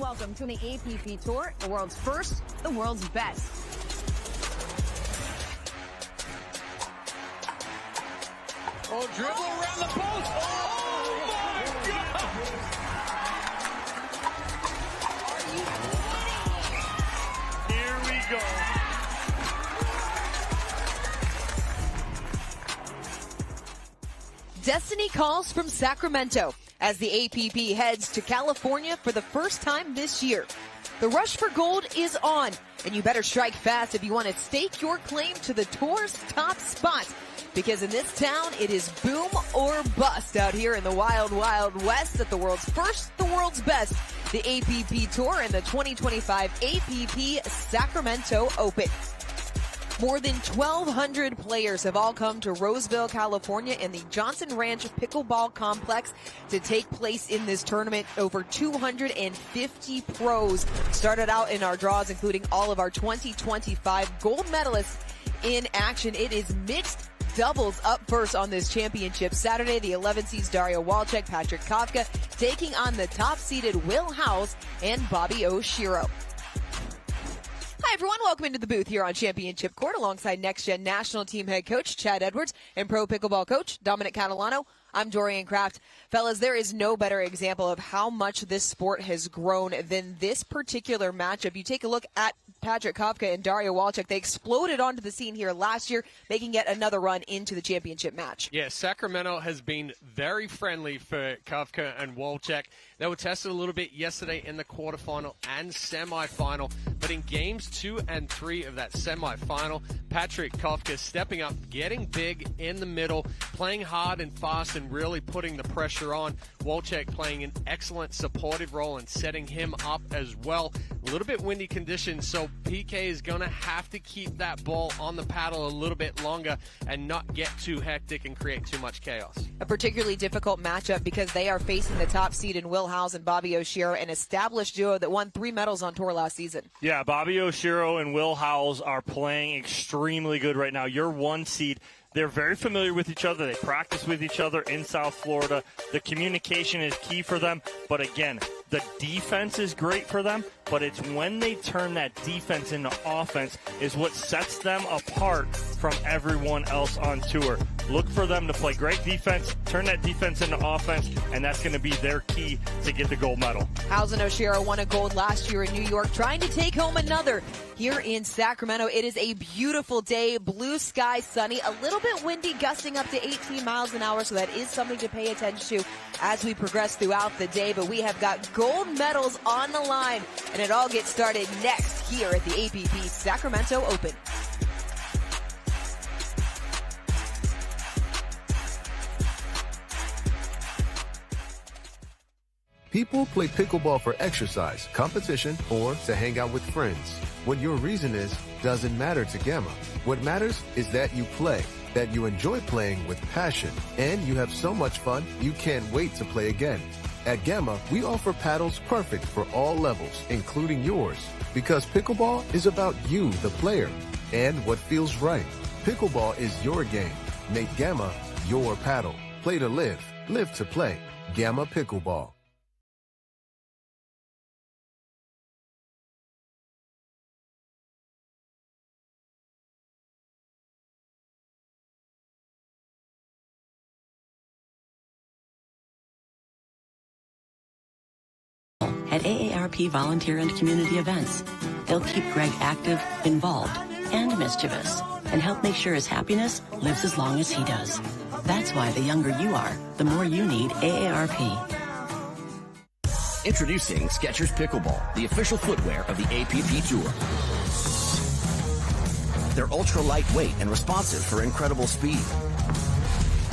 welcome to the APP Tour, the world's first, the world's best. Oh, dribble around the post. Oh, my God. Here we go. Destiny calls from Sacramento as the APP heads to California for the first time this year. The rush for gold is on, and you better strike fast if you want to stake your claim to the tour's top spot. Because in this town, it is boom or bust out here in the wild, wild west at the world's first, the world's best, the APP Tour and the 2025 APP Sacramento Open. More than 1,200 players have all come to Roseville, California in the Johnson Ranch Pickleball Complex to take place in this tournament. Over 250 pros started out in our draws, including all of our 2025 gold medalists in action. It is mixed doubles up first on this championship. Saturday, the 11 seeds Daria Walczak Patrick Kawka taking on the top-seeded Will Howells and Bobbi Oshiro. Hi, everyone. Welcome into the booth here on Championship Court alongside Next Gen National Team Head Coach Chad Edwards and Pro Pickleball Coach Dominic Catalano. I'm Dorian Kraft. Fellas, there is no better example of how much this sport has grown than this particular matchup. You take a look at Patrick Kawka and Daria Walczak. They exploded onto the scene here last year, making yet another run into the championship match. Yeah, Sacramento has been very friendly for Kawka and Walczak. They were tested a little bit yesterday in the quarterfinal and semifinal, but in games 2 and 3 of that semifinal, Patrick Kawka stepping up, getting big in the middle, playing hard and fast and really putting the pressure on. Walczak playing an excellent supportive role and setting him up as well. A little bit windy conditions, so PK is going to have to keep that ball on the paddle a little bit longer and not get too hectic and create too much chaos. A particularly difficult matchup because they are facing the top seed in Will Howells and Bobbi Oshiro, an established duo that won 3 medals on tour last season. Yeah, Bobbi Oshiro and Will Howells are playing extremely good right now. You're 1 seed. They're very familiar with each other. They practice with each other in South Florida. The communication is key for them. But again, the defense is great for them. But it's when they turn that defense into offense is what sets them apart from everyone else on tour. Look for them to play great defense, turn that defense into offense, and that's going to be their key to get the gold medal. Howells and Oshiro won a gold last year in New York, trying to take home another here in Sacramento. It is a beautiful day, blue sky, sunny, a little bit windy, gusting up to 18 miles an hour, so that is something to pay attention to as we progress throughout the day. But we have got gold medals on the line, and it all gets started next here at the APP Sacramento Open. People play pickleball for exercise, competition, or to hang out with friends. What your reason is doesn't matter to Gamma. What matters is that you play, that you enjoy playing with passion, and you have so much fun you can't wait to play again. At Gamma, we offer paddles perfect for all levels, including yours. Because pickleball is about you, the player, and what feels right. Pickleball is your game. Make Gamma your paddle. Play to live, live to play. Gamma Pickleball. At AARP volunteer and community events. They'll keep Greg active, involved, and mischievous, and help make sure his happiness lives as long as he does. That's why the younger you are, the more you need AARP. Introducing Skechers Pickleball, the official footwear of the APP Tour. They're ultra lightweight and responsive for incredible speed.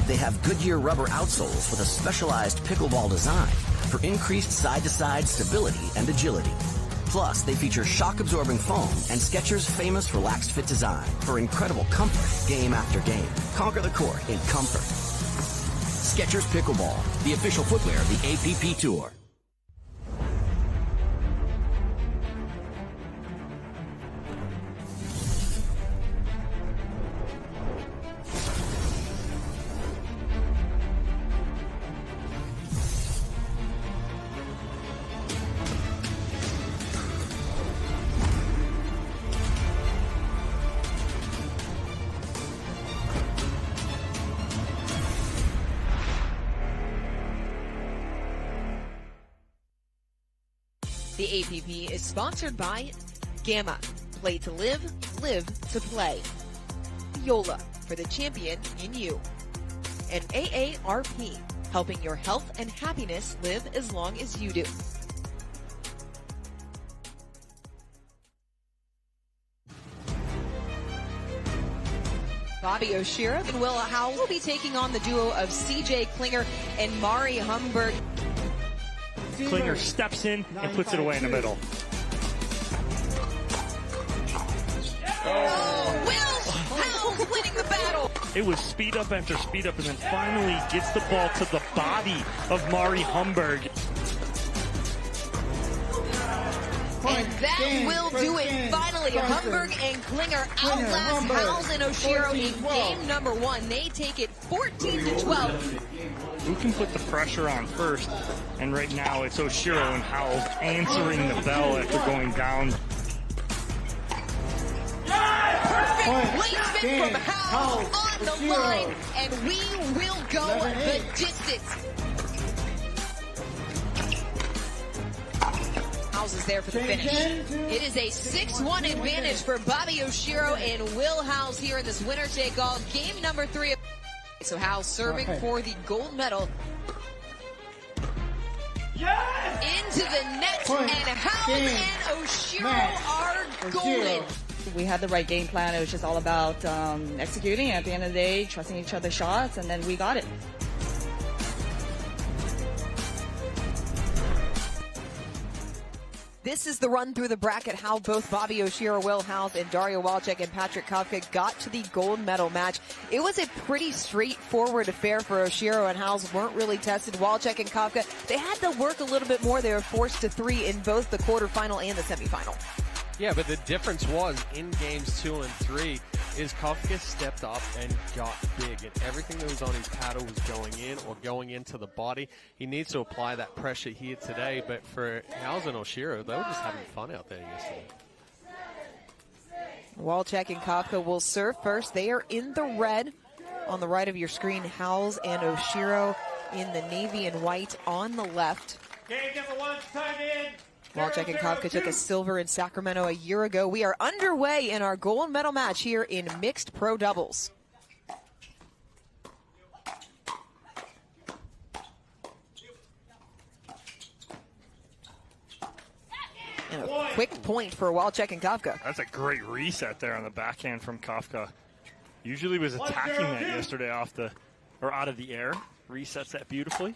They have Goodyear rubber outsoles with a specialized pickleball design for increased side-to-side stability and agility. Plus, they feature shock-absorbing foam and Skechers' famous relaxed fit design for incredible comfort game after game. Conquer the court in comfort. Skechers Pickleball, the official footwear of the APP Tour. The APP is sponsored by Gamma. Play to live, live to play. Yola, for the champion in you. And AARP, helping your health and happiness live as long as you do. Bobbi Oshiro and Will Howells will be taking on the duo of CJ Klinger and Mari Humberg. Klinger steps in and puts it away in the middle. Oh, Will Howells winning the battle. It was speed up after speed up, and then finally gets the ball to the body of Mari Humberg. And that will do it. Finally, Humberg and Klinger outlast Howells and Oshiro in game number 1. They take it 14-12. Who can put the pressure on first? And right now it's Oshiro and Howells answering the bell after going down. Perfect placement from Howells on the line, and we will go the distance. Howells is there for the finish. It is a 6-1 advantage for Bobbi Oshiro and Will Howells here in this winner-take-all game number 3. So Howells serving for the gold medal. Into the net, and Howells and Oshiro are golden. We had the right game plan. It was just all about executing. At the end of the day, trusting each other's shots, and then we got it. This is the run through the bracket, how both Bobbi Oshiro, Will Howells, and Daria Walczak and Patrick Kawka got to the gold medal match. It was a pretty straightforward affair for Oshiro, and Howells weren't really tested. Walczak and Kawka, they had to work a little bit more. They were forced to 3 in both the quarterfinal and the semifinal. Yeah, but the difference was in games 2 and 3 is Kawka stepped up and got big, and everything that was on his paddle was going in or going into the body. He needs to apply that pressure here today, but for Howells and Oshiro, they were just having fun out there yesterday. Walczak and Kawka will serve first. They are in the red on the right of your screen. Howells and Oshiro in the navy and white on the left. Game number 1, time in. Walczak and Kawka took a silver in Sacramento a year ago. We are underway in our gold medal match here in mixed pro doubles. And a quick point for Walczak and Kawka. That's a great reset there on the backhand from Kawka. Usually was attacking that yesterday out of the air. Resets that beautifully.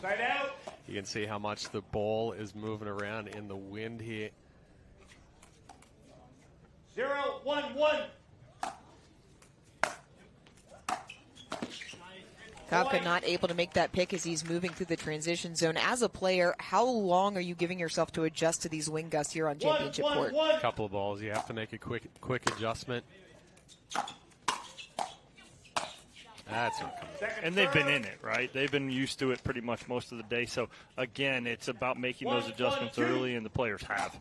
Side out. You can see how much the ball is moving around in the wind here. 0-1-1. Kawka not able to make that pick as he's moving through the country zone. As a player, how long are you giving yourself to adjust to these wind gusts here on championship court? A couple of balls. You have to make a quick adjustment. That's okay. And they've been in it, right? They've been used to it pretty much most of the day. So, again, it's about making those adjustments early, and the players have.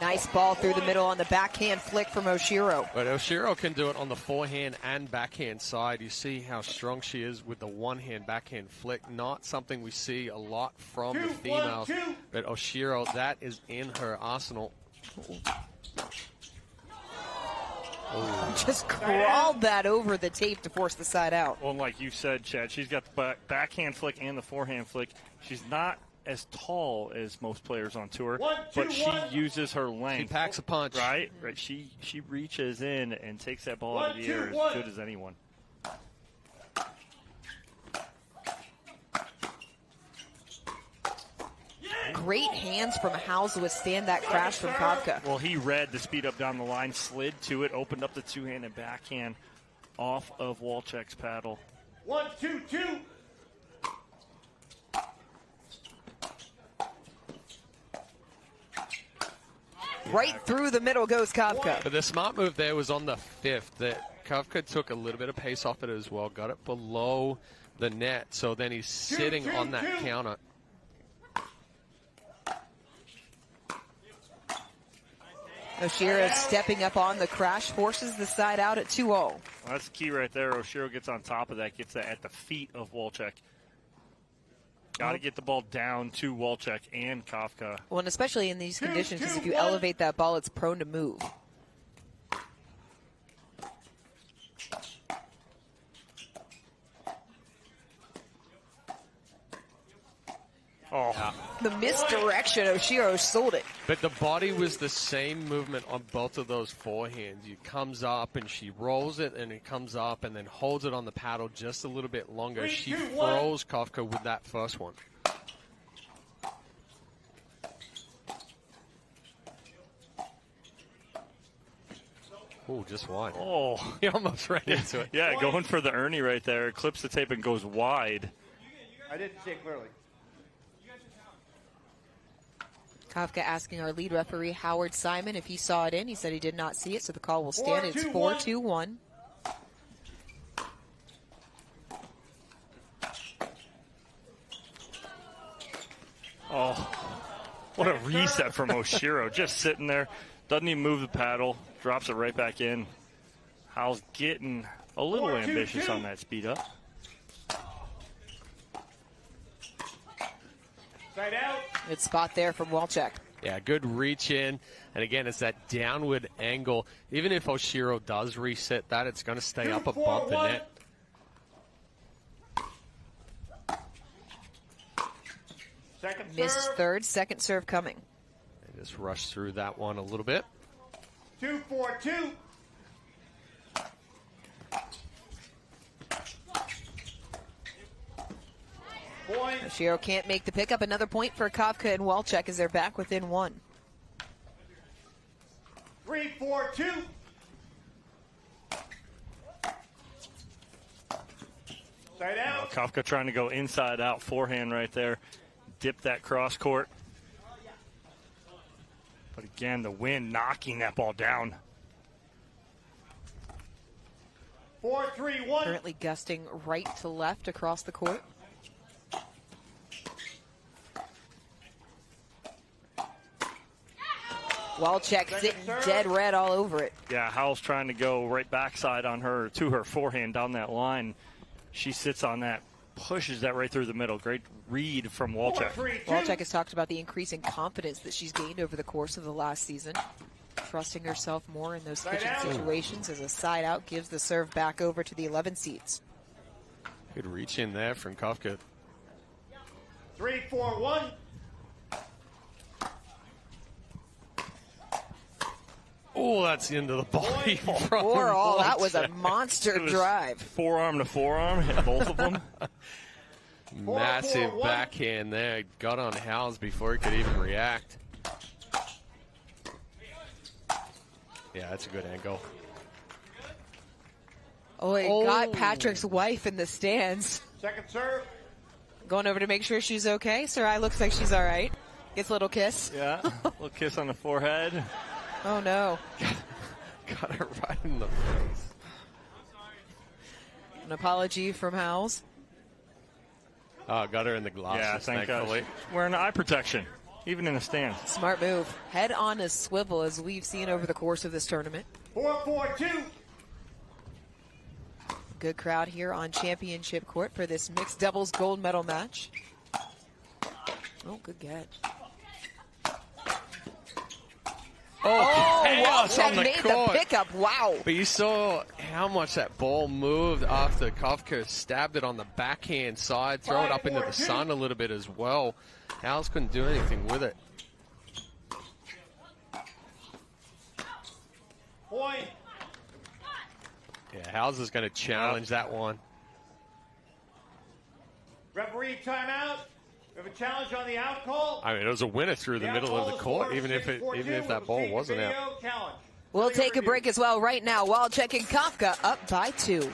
Nice ball through the middle on the backhand flick from Oshiro. But Oshiro can do it on the forehand and backhand side. You see how strong she is with the one-hand backhand flick. Not something we see a lot from the females. But Oshiro, that is in her arsenal. Just crawled that over the tape to force the side out. Well, like you said, Chad, she's got the backhand flick and the forehand flick. She's not as tall as most players on tour, but she uses her length. She packs a punch. Right. She reaches in and takes that ball out of the air as good as anyone. Great hands from Howells to withstand that crash from Kawka. Well, he read the speed up down the line, slid to it, opened up the two-handed backhand off of Walczak's paddle. 1-2-2. Right through the middle goes Kawka. But the smart move there was on the fifth. That Kawka took a little bit of pace off it as well, got it below the net, so then he's sitting on that counter. Oshiro stepping up on the crash, forces the side out at 2-0. Well, that's the key right there. Oshiro gets on top of that, gets that at the feet of Walczak. Got to get the ball down to Walczak and Kawka. Well, and especially in these conditions, because if you elevate that ball, it's prone to move. Oh, The misdirection, Oshiro sold it. But the body was the same movement on both of those forehands. It comes up and she rolls it, and it comes up and then holds it on the paddle just a little bit longer. She froze Kawka with that first one. Oh, just wide. Oh, He almost ran into it. yeah, going for the Ernie right there. Clips the tape and goes wide. I didn't see it clearly. Kawka asking our lead referee, Howard Simon, if he saw it in. He said he did not see it, so the call will stand. It's 4-2-1. Oh, what a reset from Oshiro. Just sitting there, doesn't even move the paddle, drops it right back in. Howell's getting a little ambitious on that speed up. Side out. Good spot there from Walczak. Yeah, good reach in. And again, it's that downward angle. Even if Oshiro does reset that, it's going to stay up above the net. Missed third, second serve coming. They just rushed through that one a little bit. 2-4-2. Point. Oshiro can't make the pickup. Another point for Kawka and Walczak as they're back within one. 3-4-2. Side out. Kawka trying to go inside out, forehand right there. Dip that cross court. But again, the wind knocking that ball down. 4-3-1. Currently gusting right to left across the court. Walczak sitting dead red all over it. Yeah, Howell's trying to go right backside on her, to her forehand down that line. She sits on that, pushes that right through the middle. Great read from Walczak. Walczak has talked about the increasing confidence that she's gained over the course of the last season. Trusting herself more in those kitchen situations as a side out gives the serve back over to the 11 seeds. Good reach in there from Kawka. 3-4-1. Oh, that's the end of the body. from Or all, that was a Walczak. monster drive. Forearm to forearm, hit both of them. Massive backhand there. Got on Howells before he could even react. Yeah, that's a good angle. Oh, it got Patrick's wife in the stands. Second serve. Going over to make sure she's okay. Sarai looks like she's all right. Gets a little kiss. Yeah, a little kiss on the forehead. Oh, no. Got her right in the face. An apology from Howells. Oh, got her in the glasses, Yeah, thank thankfully. God. Wearing eye protection, even in the stands. Smart move. Head on a swivel, as we've seen over the course of this tournament. 4-4-2. Good crowd here on championship court for this mixed doubles gold medal match. Oh, good get. Oh, chaos Walczak on the made court. the pickup. Wow. But you saw how much that ball moved after Kawka stabbed it on the backhand side, throw it up into the sun a little bit as well. Howells couldn't do anything with it. Point. Yeah, Howells is going to challenge that one. Referee timeout. We have a challenge on the out call. I mean, it was a winner through the middle of the court, even if that ball wasn't out. We'll take a break as well right now. Walczak and Kawka up by 2.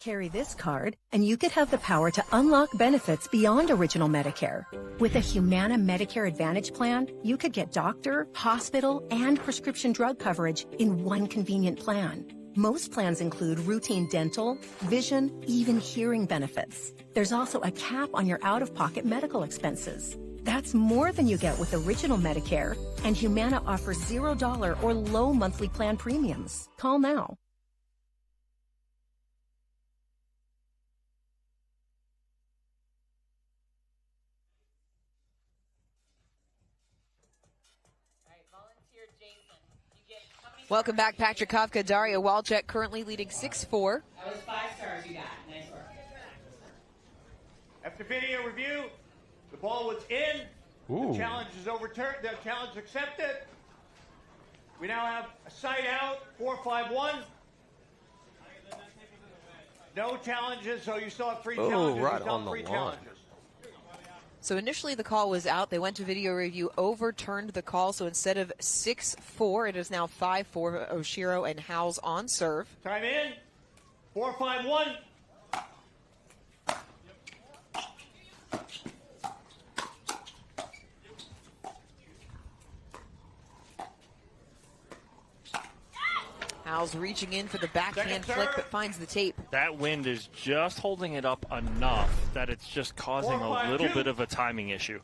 Carry this card, and you could have the power to unlock benefits beyond original Medicare. With a Humana Medicare Advantage plan, you could get doctor, hospital, and prescription drug coverage in one convenient plan. Most plans include routine dental, vision, even hearing benefits. There's also a cap on your out-of-pocket medical expenses. That's more than you get with original Medicare, and Humana offers $0 or low monthly plan premiums. Call now. Welcome back, Patrick Kawka. Daria Walczak currently leading 6-4. That was 5 stars you got. Nice work. After video review, the ball was in. Ooh. The challenge is overturned. The challenge accepted. We now have a side out, 4-5-1. No challenges, so you still have 3 challenges. Right on the line. Challenges. So initially the call was out. They went to video review, overturned the call. So instead of 6-4, it is now 5-4. Oshiro and Howells on serve. Time in. 4-5-1. Howells reaching in for the backhand flick, but finds the tape. That wind is just holding it up enough that it's just causing a little bit of a timing issue.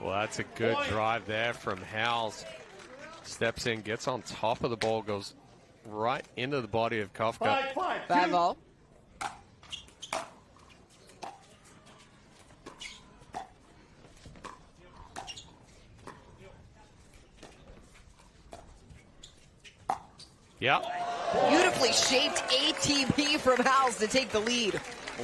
Well, that's a good drive there from Howells. Steps in, gets on top of the ball, goes right into the body of Kawka. 5-all. Yep. Beautifully shaped ATP from Howells to take the lead.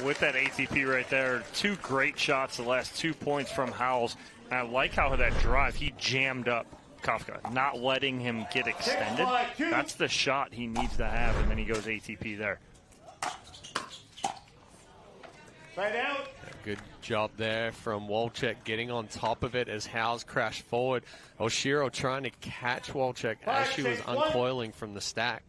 With that ATP right there, 2 great shots, the last 2 points from Howells. And I like how that drive, he jammed up Kawka, not letting him get extended. That's the shot he needs to have, and then he goes ATP there. Side out. Good job there from Walczak getting on top of it as Howells crashed forward. Oshiro trying to catch Walczak as she was uncoiling from the stack.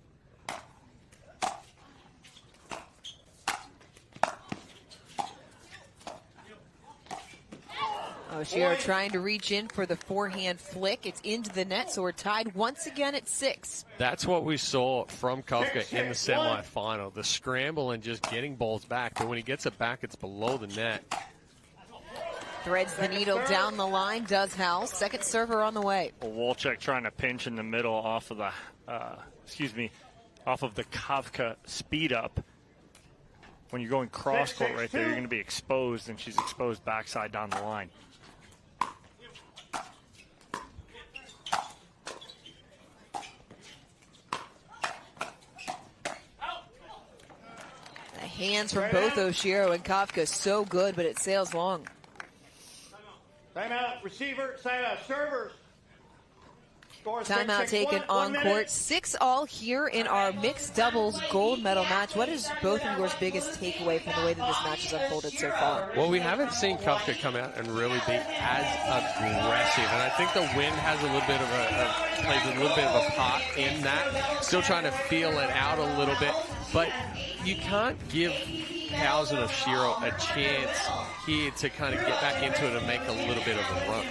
Oshiro trying to reach in for the forehand flick. It's into the net, so we're tied once again at 6. That's what we saw from Kawka in the semifinal. The scramble and just getting balls back. But when he gets it back, it's below the net. Threads the needle down the line, does Howells. Second server on the way. Well, Walczak trying to pinch in the middle off of the, off of the Kawka speed up. When you're going cross court right there, you're going to be exposed, and she's exposed backside down the line. The hands from both Oshiro and Kawka so good, but it sails long. Timeout, receiver, timeout, servers. Timeout taken on court. 6-all here in our mixed doubles gold medal match. What is both of yours biggest takeaway from the way that this match has unfolded so far? Well, we haven't seen Kawka come out and really be as aggressive, and I think the wind has a little bit of plays a little bit of a part in that. Still trying to feel it out a little bit, but you can't give Howells and Oshiro a chance here to kind of get back into it and make a little bit of a run.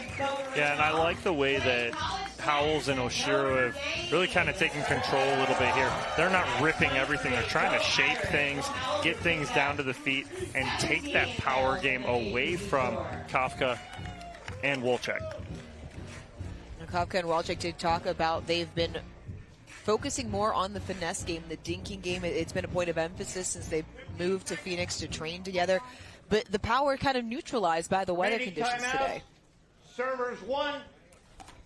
Yeah, and I like the way that Howells and Oshiro have really kind of taken control a little bit here. They're not ripping everything. They're trying to shape things, get things down to the feet, and take that power game away from Kawka and Walczak. Kawka and Walczak did talk about they've been focusing more on the finesse game, the dinking game. It's been a point of emphasis since they moved to Phoenix to train together. But the power kind of neutralized by the weather conditions today. Servers 1,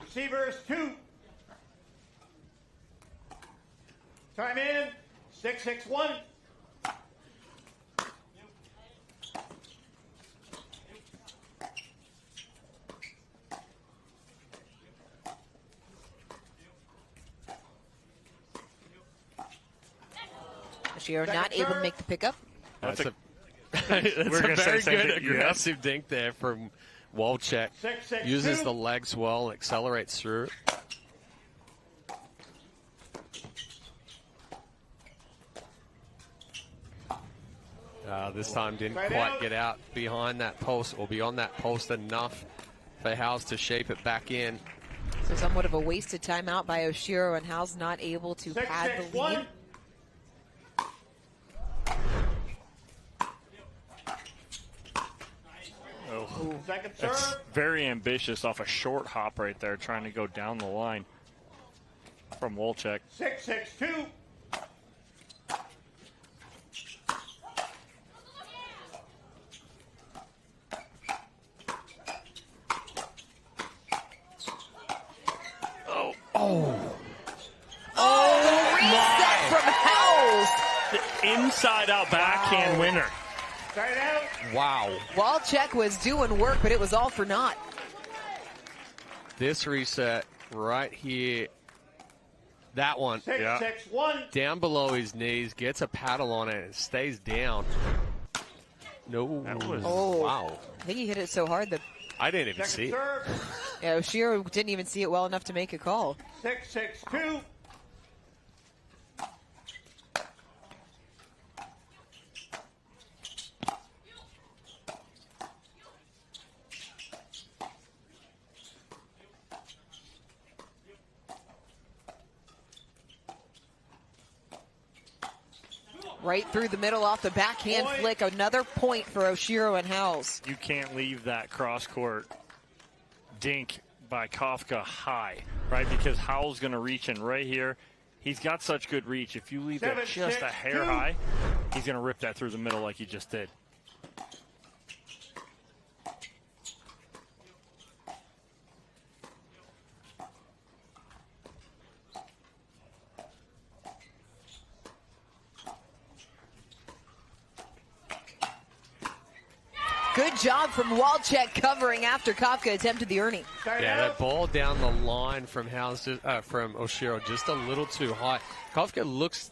receivers 2. Time in, 6-6-1. Oshiro not able to make the pickup. That's a very good aggressive dink there from Walczak. Uses the legs well, accelerates through. This time didn't quite get out behind that post or beyond that post enough for Howells to shape it back in. So somewhat of a wasted timeout by Oshiro, and Howells not able to pad the lead. Oh, that's very ambitious off a short hop right there, trying to go down the line from Walczak. 6-6-2. Reset from Howells. The inside-out backhand winner. Straight out. Wow. Walczak was doing work, but it was all for naught. This reset right here, that one. 6-6-1. Down below his knees, gets a paddle on it, and stays down. No. That was, wow. I think he hit it so hard that I didn't even see it. yeah, Oshiro didn't even see it well enough to make a call. 6-6-2. Right through the middle off the backhand flick. Another point for Oshiro and Howells. You can't leave that cross-court dink by Kawka high, right? Because Howells going to reach in right here. He's got such good reach. If you leave that just a hair high, he's going to rip that through the middle like he just did. Good job from Walczak covering after Kawka attempted the earning. Yeah, that ball down the line from from Oshiro just a little too high. Kawka looks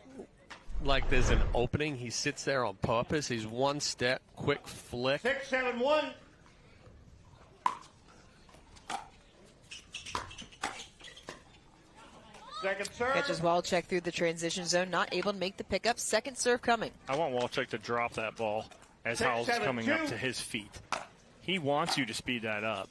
like there's an opening. He sits there on purpose. He's one step, quick flick. 6-7-1. Second serve. Catches Walczak through the transition zone, not able to make the pickup. Second serve coming. I want Walczak to drop that ball as Howells is coming up to his feet. He wants you to speed that up.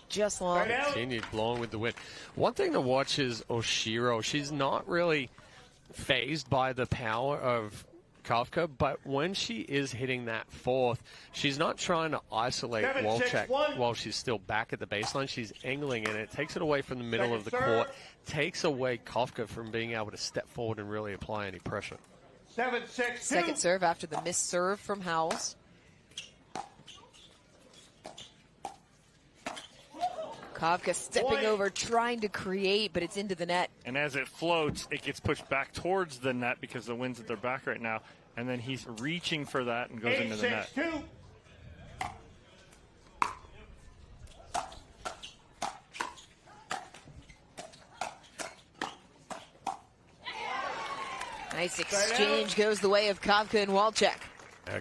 Just long. Continued blowing with the wind. One thing to watch is Oshiro. She's not really phased by the power of Kawka, but when she is hitting that fourth, she's not trying to isolate Walczak while she's still back at the baseline. She's angling, and it takes it away from the middle of the court, takes away Kawka from being able to step forward and really apply any pressure. 7-6-2. Second serve after the missed serve from Howells. Kawka stepping over, trying to create, but it's into the net. And as it floats, it gets pushed back towards the net because the wind's at their back right now. And then he's reaching for that and goes into the net. 8-6-2. Nice exchange goes the way of Kawka and Walczak.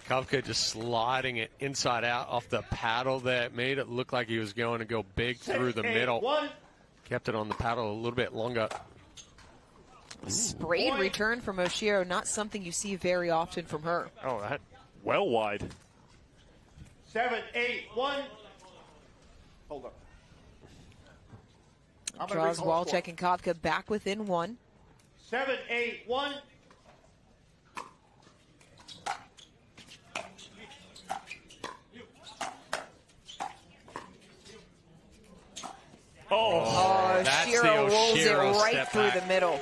Kawka just sliding it inside out off the paddle that made it look like he was going to go big through the middle. Kept it on the paddle a little bit longer. Sprayed return from Oshiro, not something you see very often from her. Oh, that well wide. 7-8-1. Hold up. Draws Walczak and Kawka back within one. 7-8-1. Oshiro rolls it right through the middle.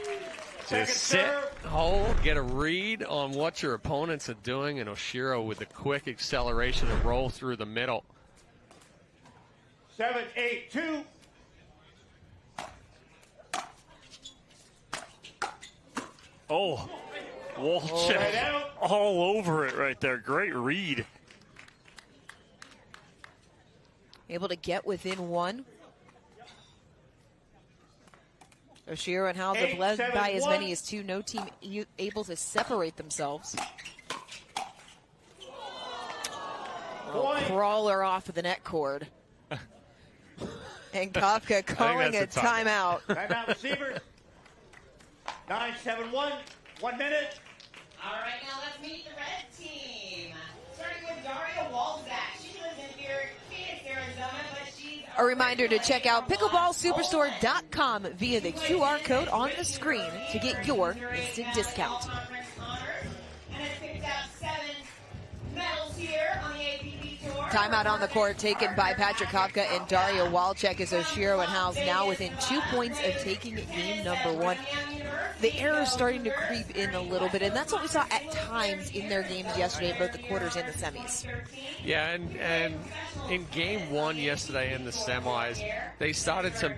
Just sit, hold, get a read on what your opponents are doing, and Oshiro with the quick acceleration and roll through the middle. 7-8-2. Oh, Walczak all over it right there. Great read. Able to get within one. Oshiro and Howells have led by as many as two. No team able to separate themselves. Crawler off of the net cord. And Kawka calling a timeout. Timeout receivers. 9-7-1. 1 minute. All right, now let's meet the red team. Starting with Daria Walczak. She lives in Phoenix, Arizona, but she's A reminder to check out pickleballsuperstore.com via the QR code on the screen to get your instant discount. And has picked up 7 medals here on the APP Tour. Timeout on the court taken by Patrick Kawka and Daria Walczak as Oshiro and Howells now within 2 points of taking game number 1. The error is starting to creep in a little bit, and that's what we saw at times in their games yesterday, both the quarters and the semis. Yeah, and in game 1 yesterday in the semis, they started to,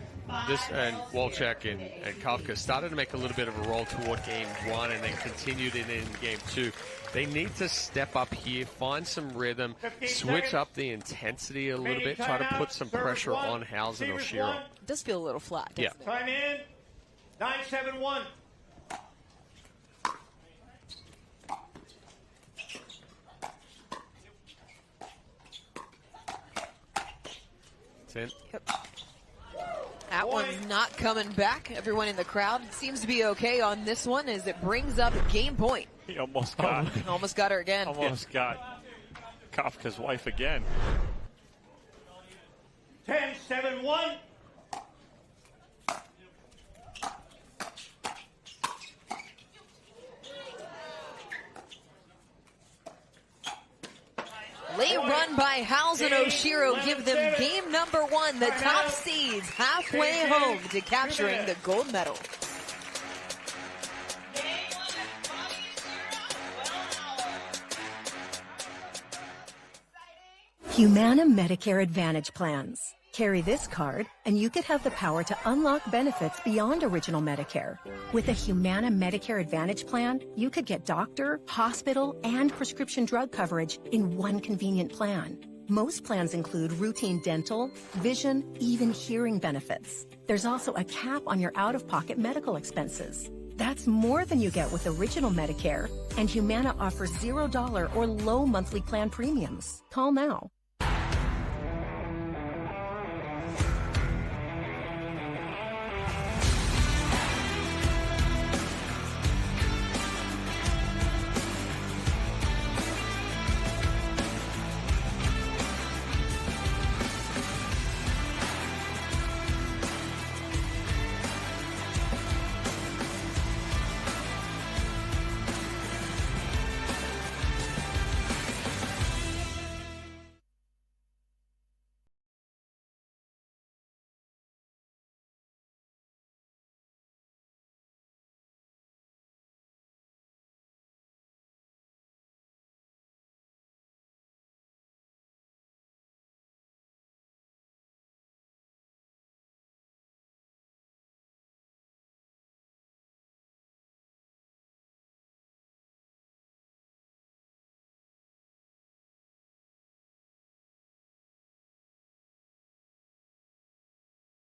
and Walczak and Kawka started to make a little bit of a roll toward game 1 and then continued it in game 2. They need to step up here, find some rhythm, switch up the intensity a little bit, try to put some pressure on Howells and Oshiro. It does feel a little flat. Yeah. Time in. 9-7-1. It's in. Yep. That one's not coming back. Everyone in the crowd seems to be okay on this one as it brings up game point. He almost got Almost got her again. Almost got Kafka's wife again. 10-7-1. Late run by Howells and Oshiro give them game number 1, the top seeds halfway home to capturing the gold medal. Humana Medicare Advantage plans. Carry this card, and you could have the power to unlock benefits beyond original Medicare. With a Humana Medicare Advantage plan, you could get doctor, hospital, and prescription drug coverage in one convenient plan. Most plans include routine dental, vision, even hearing benefits. There's also a cap on your out-of-pocket medical expenses. That's more than you get with original Medicare, and Humana offers $0 or low monthly plan premiums. Call now.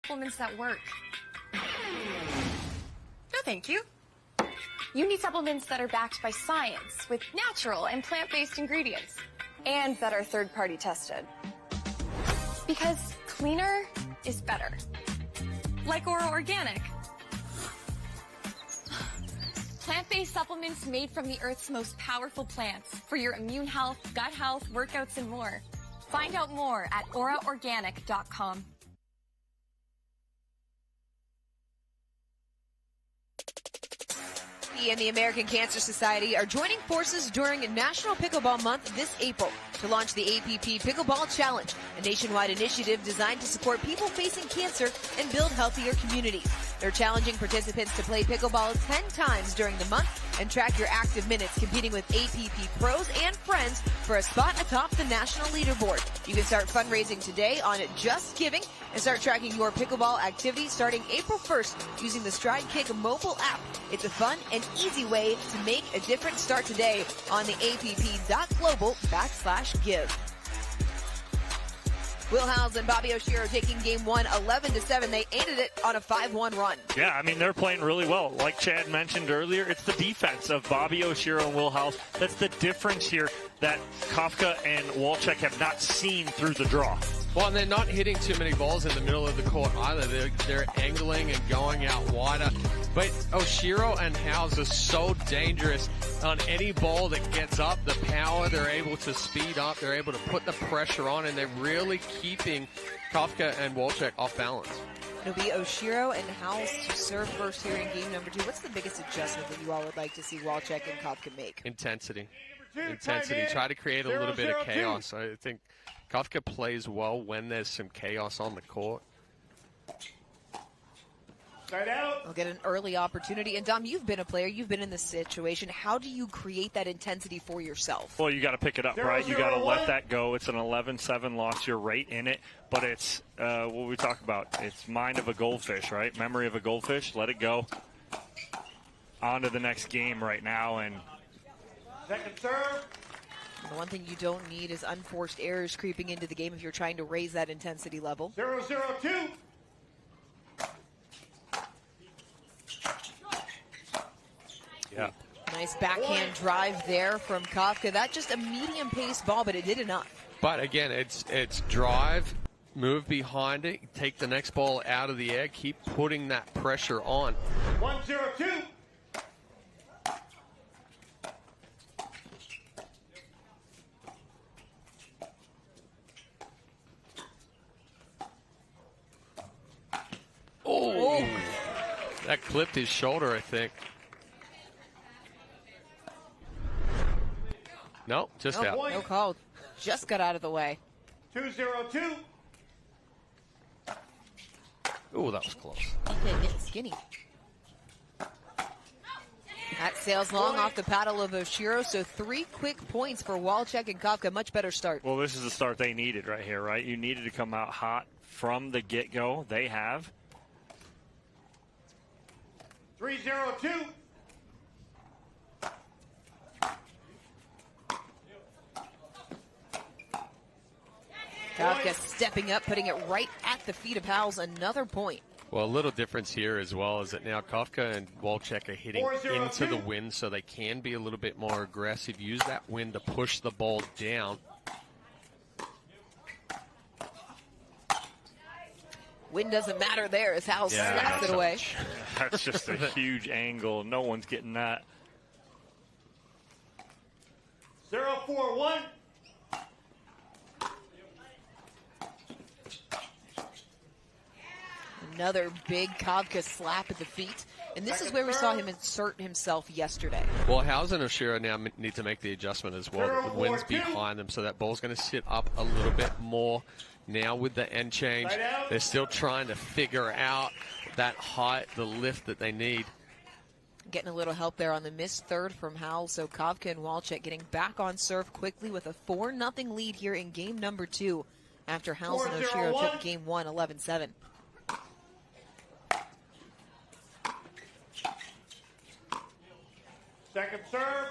Supplements that work. No, thank you. You need supplements that are backed by science with natural and plant-based ingredients and that are third-party tested. Because cleaner is better. Like Ora Organic. Plant-based supplements made from the Earth's most powerful plants for your immune health, gut health, workouts, and more. Find out more at oraorganic.com. And the American Cancer Society are joining forces during National Pickleball Month this April to launch the APP Pickleball Challenge, a nationwide initiative designed to support people facing cancer and build healthier communities. They're challenging participants to play pickleball 10 times during the month and track your active minutes, competing with APP pros and friends for a spot atop the national leaderboard. You can start fundraising today on Just Giving and start tracking your pickleball activity starting April 1st using the Stride Kick mobile app. It's a fun and easy way to make a difference. Start today on the app.global/give. Will Howells and Bobbi Oshiro taking game 1 11-7. They ended it on a 5-1 run. Yeah, I mean, they're playing really well. Like Chad mentioned earlier, it's the defense of Bobbi Oshiro and Will Howells. That's the difference here that Kawka and Walczak have not seen through the draw. Well, and they're not hitting too many balls in the middle of the court either. They're angling and going out wider. But Oshiro and Howells are so dangerous on any ball that gets up. The power, they're able to speed up. They're able to put the pressure on, and they're really keeping Kawka and Walczak off balance. It'll be Oshiro and Howells to serve first here in game number 2. What's the biggest adjustment that you all would like to see Walczak and Kawka make? Intensity. Try to create a little bit of chaos. I think Kawka plays well when there's some chaos on the court. Side out. We'll get an early opportunity. And Dom, you've been a player. You've been in this situation. How do you create that intensity for yourself? Well, you got to pick it up, right? You got to let that go. It's an 11-7 loss. You're right in it. But it's what we talk about. It's mind of a goldfish, right? Memory of a goldfish. Let it go. On to the next game right now. And second serve. The one thing you don't need is unforced errors creeping into the game if you're trying to raise that intensity level. 0-0-2. Yeah. Nice backhand drive there from Kawka. That's just a medium-paced ball, but it did enough. But again, it's drive, move behind it, take the next ball out of the air, keep putting that pressure on. 1-0-2. Oh, that clipped his shoulder, I think. No, just out. No call. Just got out of the way. 2-0-2. Oh, that was close. Okay, getting skinny. That sails long off the paddle of Oshiro, so 3 quick points for Walczak and Kawka. Much better start. Well, this is the start they needed right here, right? You needed to come out hot from the get-go. They have. 3-0-2. Kawka stepping up, putting it right at the feet of Howells. Another point. Well, a little difference here as well is that now Kawka and Walczak are hitting into the wind, so they can be a little bit more aggressive. Use that wind to push the ball down. Wind doesn't matter there as Howells slaps it away. That's just a huge angle. No one's getting that. 0-4-1. Another big Kawka slap at the feet. And this is where we saw him insert himself yesterday. Well, Howells and Oshiro now need to make the adjustment as well. The wind's behind them, so that ball's going to sit up a little bit more. Now with the end change, they're still trying to figure out that height, the lift that they need. Getting a little help there on the missed third from Howells. So Kawka and Walczak getting back on serve quickly with a 4-0 lead here in game number 2 after Howells and Oshiro took game 1 11-7. Second serve.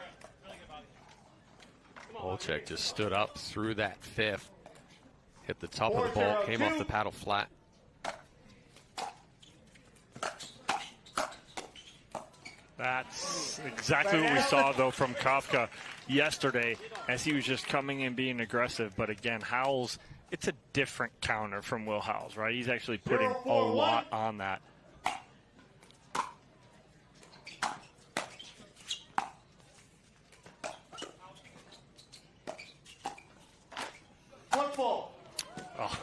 Walczak just stood up through that fifth. Hit the top of the ball, came off the paddle flat. That's exactly what we saw, though, from Kawka yesterday as he was just coming in being aggressive. But again, Howells, it's a different counter from Will Howells, right? He's actually putting a lot on that.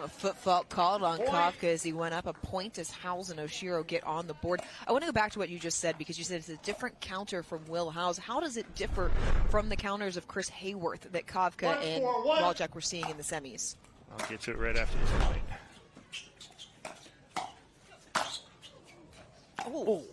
A foot fault called on Kawka as he went up. A point as Howells and Oshiro get on the board. I want to go back to what you just said because you said it's a different counter from Will Howells. How does it differ from the counters of Chris Hayworth that Kawka and Walczak were seeing in the semis? I'll get to it right after this point. Oh.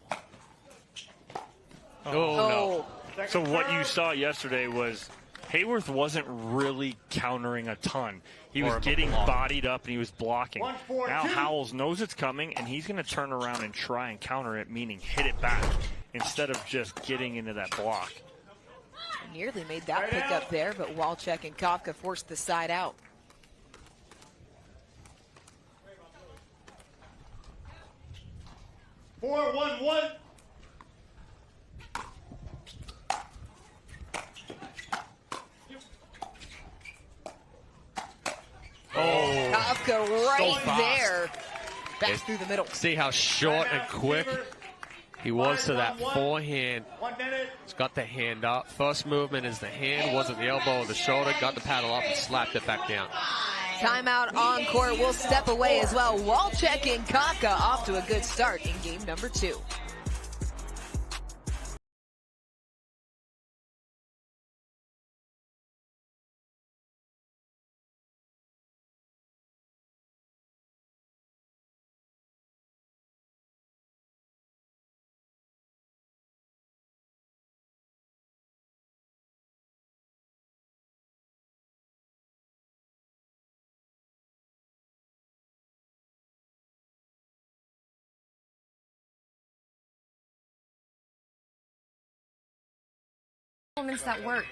No. So what you saw yesterday was Hayworth wasn't really countering a ton. He was getting bodied up and he was blocking. Now Howells knows it's coming and he's going to turn around and try and counter it, meaning hit it back instead of just getting into that block. Nearly made that pick up there, but Walczak and Kawka forced the side out. Four, 1-1. Kawka right there. Back through the middle. See how short and quick He was to that forehand. 1 minute. He's got the hand up. First movement is the hand, wasn't the elbow or the shoulder. Got the paddle up and slapped it back down. Timeout on court. We'll step away as well. Walczak and Kawka off to a good start in game number 2. Supplements that work.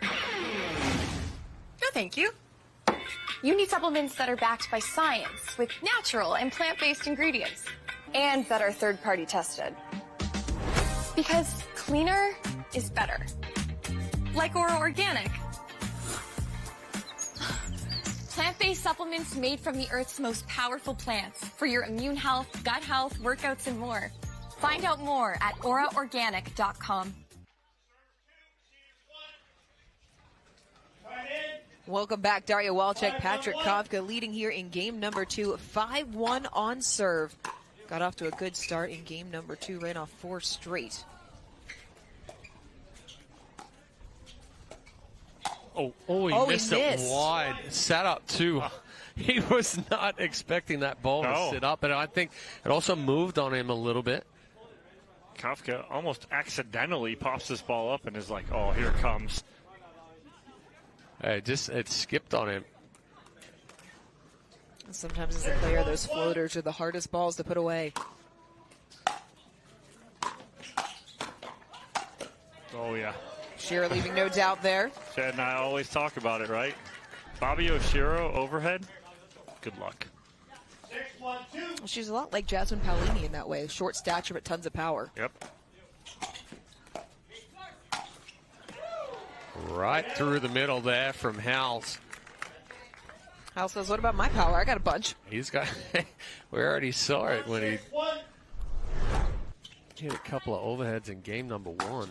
No, thank you. You need supplements that are backed by science with natural and plant-based ingredients and that are third-party tested. Because cleaner is better. Like Oro Organic. Plant-based supplements made from the Earth's most powerful plants for your immune health, gut health, workouts, and more. Find out more at oraorganic.com. Welcome back. Daria Walczak, Patrick Kawka leading here in game number 2, 5-1 on serve. Got off to a good start in game number 2, ran off 4 straight. He missed it wide. Sat up too. He was not expecting that ball to sit up, and I think it also moved on him a little bit. Kawka almost accidentally pops this ball up and is like, oh, here it comes. It skipped on him. Sometimes as a player, those floaters are the hardest balls to put away. Oh, yeah. Shearer leaving no doubt there. Chad and I always talk about it, right? Bobbi Oshiro overhead. Good luck. She's a lot like Jasmine Paolini in that way. Short stature, but tons of power. Yep. Right through the middle there from Howells. Howells says, what about my power? I got a bunch. He's got, we already saw it when he hit a couple of overheads in game number 1.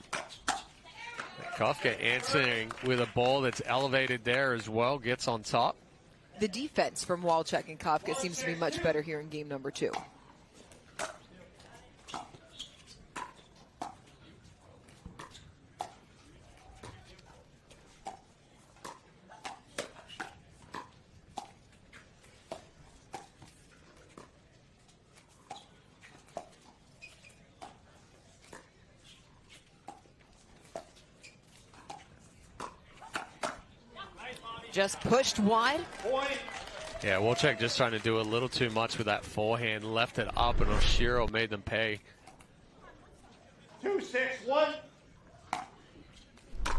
Kawka answering with a ball that's elevated there as well, gets on top. The defense from Walczak and Kawka seems to be much better here in game number 2. Just pushed wide. Yeah, Walczak just trying to do a little too much with that forehand. Left it up, and Oshiro made them pay. 2-6-1. A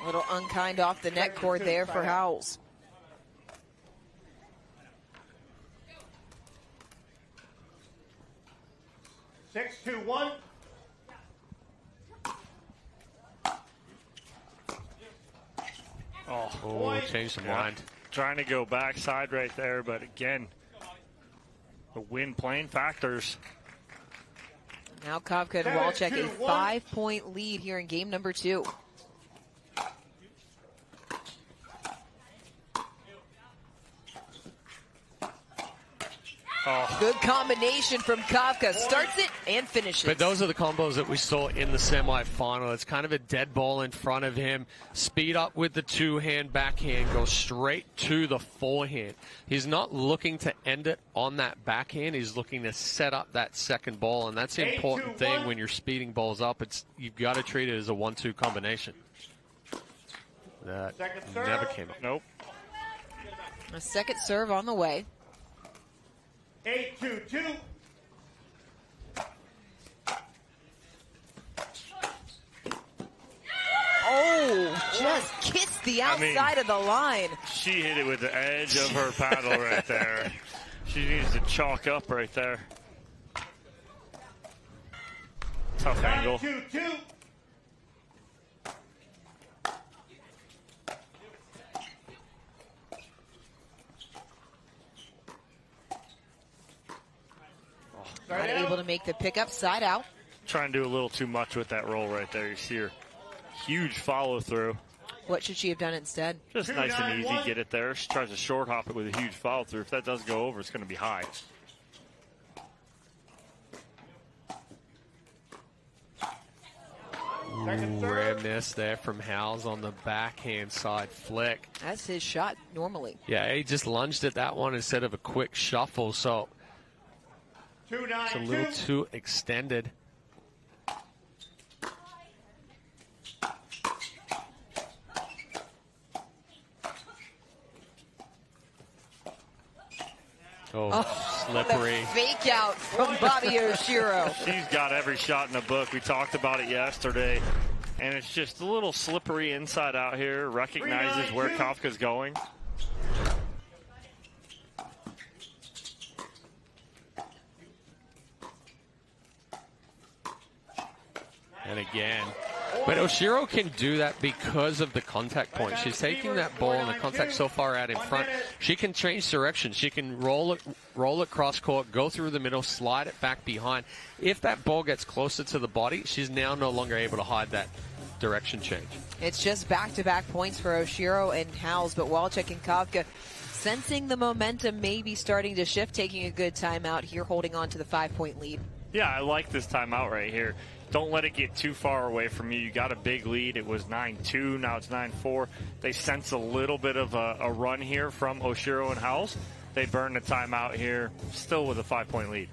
little unkind off the net cord there for Howells. Six, 2-1. Oh, changed the mind. Trying to go backside right there, but again, the wind playing factors. Now Kawka and Walczak a 5-point lead here in game number 2. Good combination from Kawka. Starts it and finishes. But those are the combos that we saw in the semifinal. It's kind of a dead ball in front of him. Speed up with the two-hand backhand. Go straight to the forehand. He's not looking to end it on that backhand. He's looking to set up that second ball, and that's the important thing when you're speeding balls up. You've got to treat it as a 1-2 combination. That never came up. Nope. A second serve on the way. 8-2-2. Oh, just kissed the outside of the line. She hit it with the edge of her paddle right there. She needs to chalk up right there. Tough angle. 9-2-2. Not able to make the pickup, side out. Trying to do a little too much with that roll right there. You see her huge follow through. What should she have done instead? Just nice and easy, get it there. She tries to short hop it with a huge follow through. If that does go over, it's going to be high. Ooh, rare miss there from Howells on the backhand side flick. That's his shot normally. Yeah, he just lunged at that one instead of a quick shuffle, so it's a little too extended. Oh, slippery. The fake out from Bobbi Oshiro. She's got every shot in the book. We talked about it yesterday. And it's just a little slippery inside out here. Recognizes where Kawka's going. And again. But Oshiro can do that because of the contact point. She's taking that ball and the contact so far out in front. She can change direction. She can roll it cross court, go through the middle, slide it back behind. If that ball gets closer to the body, she's now no longer able to hide that direction change. It's just back-to-back points for Oshiro and Howells, but Walczak and Kawka sensing the momentum maybe starting to shift, taking a good timeout here, holding on to the 5-point lead. Yeah, I like this timeout right here. Don't let it get too far away from you. You got a big lead. It was 9-2. Now it's 9-4. They sense a little bit of a run here from Oshiro and Howells. They burn the timeout here, still with a 5-point lead.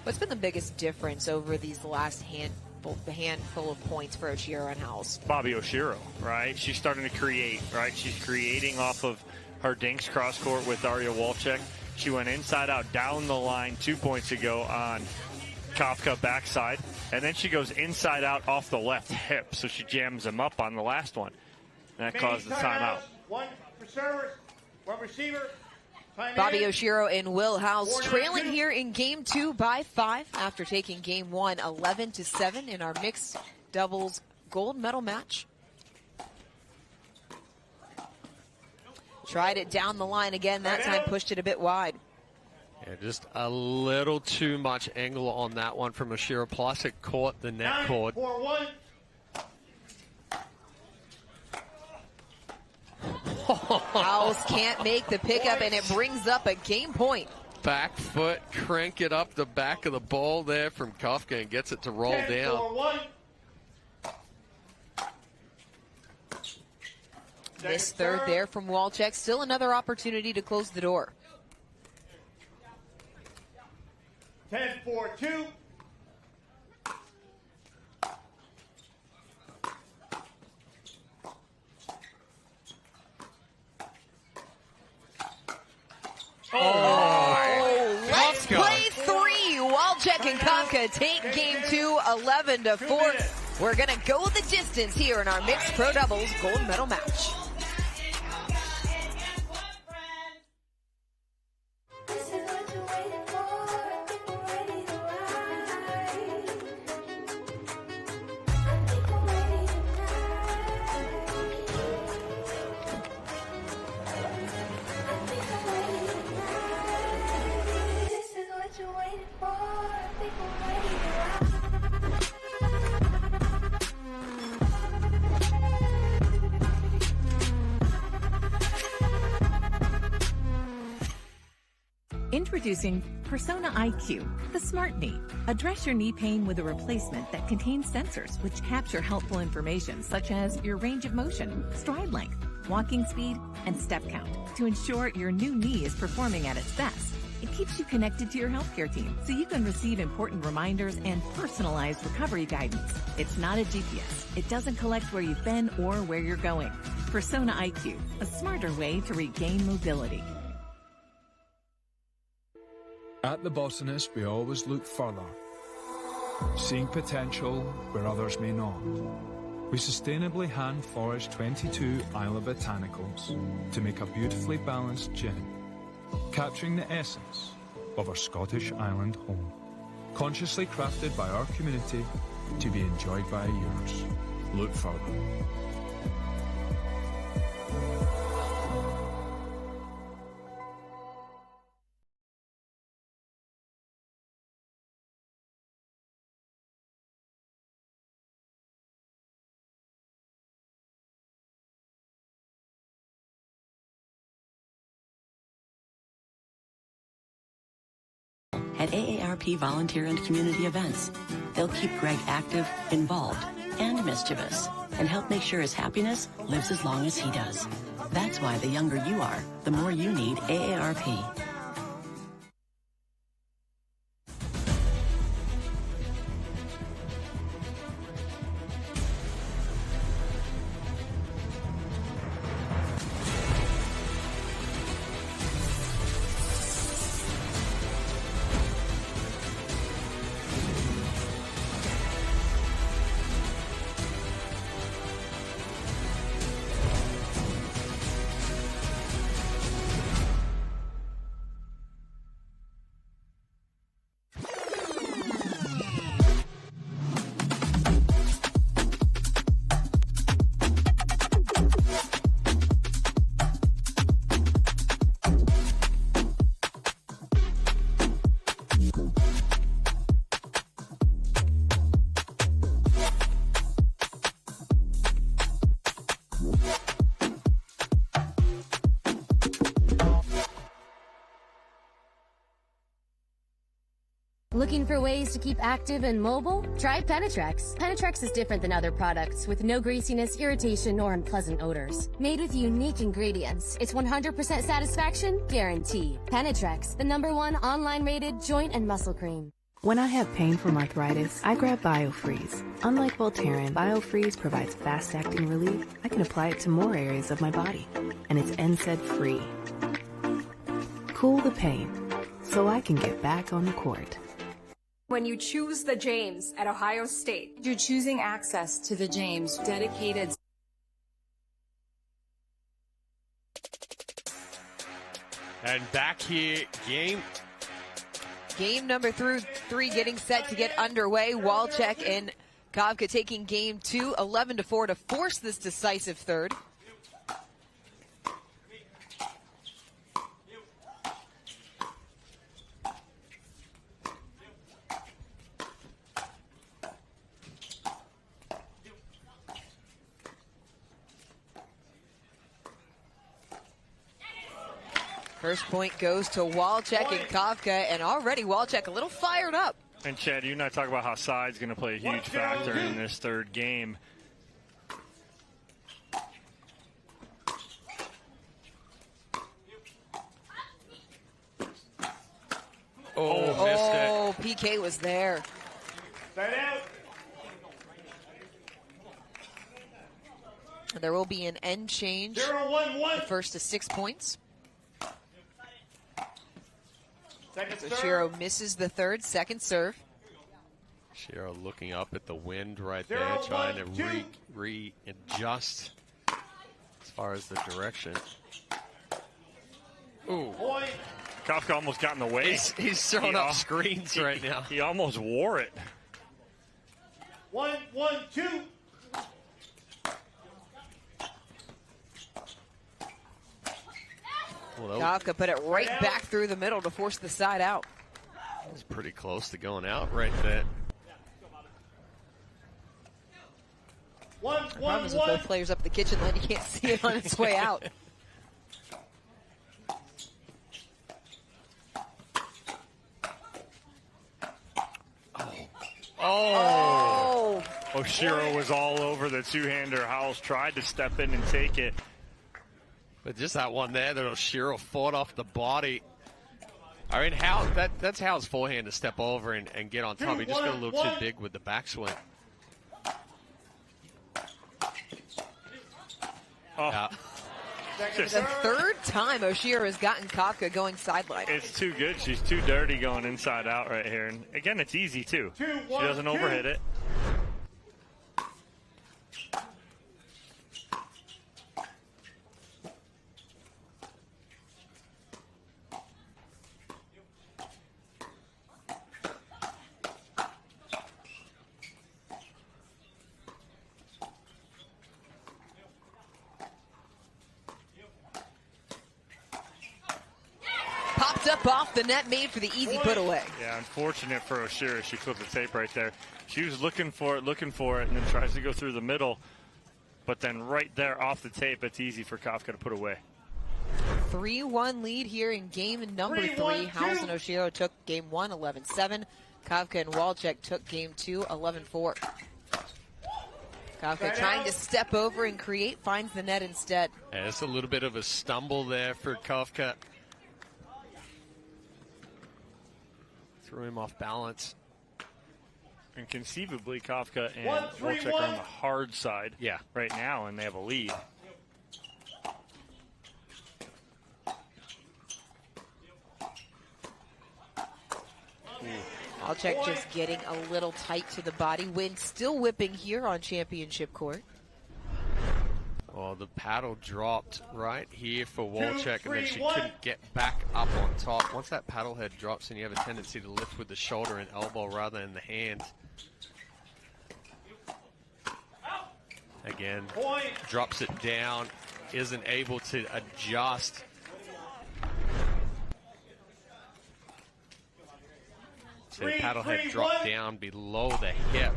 What's been the biggest difference over these last handful of points for Oshiro and Howells? Bobbi Oshiro, right? She's starting to create, right? She's creating off of her dinks cross court with Daria Walczak. She went inside out down the line 2 points ago on Kawka backside, and then she goes inside out off the left hip, so she jams him up on the last one. And that caused the timeout. One for servers, one receiver. Bobbi Oshiro and Will Howells trailing here in game 2 by 5 after taking game 1 11-7 in our mixed doubles gold medal match. Tried it down the line again, that time pushed it a bit wide. Yeah, just a little too much angle on that one from Oshiro, plus it caught the net cord. 9-4-1. Howells can't make the pickup, and it brings up a game point. Back foot, crank it up the back of the ball there from Kawka and gets it to roll down. This third there from Walczak, still another opportunity to close the door. 10-4-2. Let's play 3. Walczak and Kawka take game 2 11-4. We're going to go the distance here in our mixed pro doubles gold medal match. Introducing Persona IQ, the smart knee. Address your knee pain with a replacement that contains sensors which capture helpful information such as your range of motion, stride length, walking speed, and step count to ensure your new knee is performing at its best. It keeps you connected to your healthcare team so you can receive important reminders and personalized recovery guidance. It's not a GPS. It doesn't collect where you've been or where you're going. Persona IQ, a smarter way to regain mobility. At The Botanist, we always look further, seeing potential where others may not. We sustainably hand forage 22 Isla Botanicals to make a beautifully balanced gin, capturing the essence of our Scottish island home, consciously crafted by our community to be enjoyed by yours. Look further. at AARP volunteer and community events. They'll keep Greg active, involved, and mischievous, and help make sure his happiness lives as long as he does. That's why the younger you are, the more you need AARP. Looking for ways to keep active and mobile? Try Penetrex. Penetrex is different than other products with no greasiness, irritation, or unpleasant odors. Made with unique ingredients, it's 100% satisfaction guaranteed. Penetrex, the #1 online rated joint and muscle cream. When I have pain from arthritis, I grab BioFreeze. Unlike Voltaren, BioFreeze provides fast-acting relief. I can apply it to more areas of my body, and it's NSAID-free. Cool the pain, so I can get back on the court. When you choose the James at Ohio State, you're choosing access to the James dedicated. And back here, game number 3 getting set to get underway. Walczak and Kawka taking game 2, 11-4 to force this decisive third. First point goes to Walczak and Kawka, and already Walczak a little fired up. And Chad, you and I talk about how side's going to play a huge factor in this third game. Missed it. Oh, PK was there. Side out. There will be an end change. 0-1-1. The first to 6 points. Second serve. Oshiro misses the third, second serve. Oshiro looking up at the wind right there, trying to readjust as far as the direction. Ooh. Kawka almost got in the way. He's throwing up screens right now. He almost wore it. 1-1-2. Kawka put it right back through the middle to force the side out. It's pretty close to going out right there. The problem is with both players up the kitchen line, you can't see it on its way out. Oh! Oshiro was all over the two-hander. Howells tried to step in and take it. But just that one there that Oshiro fought off the body. I mean, that's Howell's forehand to step over and get on top. He just got a little too big with the backswing. Oh. The third time Oshiro has gotten Kawka going sideline. It's too good. She's too dirty going inside out right here. And again, it's easy too. She doesn't overhit it. Popped up off the net, made for the easy put away. Yeah, unfortunate for Oshiro. She flipped the tape right there. She was looking for it, and then tries to go through the middle. But then right there off the tape, it's easy for Kawka to put away. 3-1 lead here in game number 3. Howells and Oshiro took game 1, 11-7. Kawka and Walczak took game 2, 11-4. Kawka trying to step over and create, finds the net instead. Yeah, it's a little bit of a stumble there for Kawka. Threw him off balance. And conceivably, Kawka and Walczak are on the hard side right now, and they have a lead. Walczak just getting a little tight to the body. Wind still whipping here on championship court. Well, the paddle dropped right here for Walczak, and then she couldn't get back up on top. Once that paddle head drops, and you have a tendency to lift with the shoulder and elbow rather than the hand. Again, drops it down, isn't able to adjust. So the paddle head dropped down below the hip.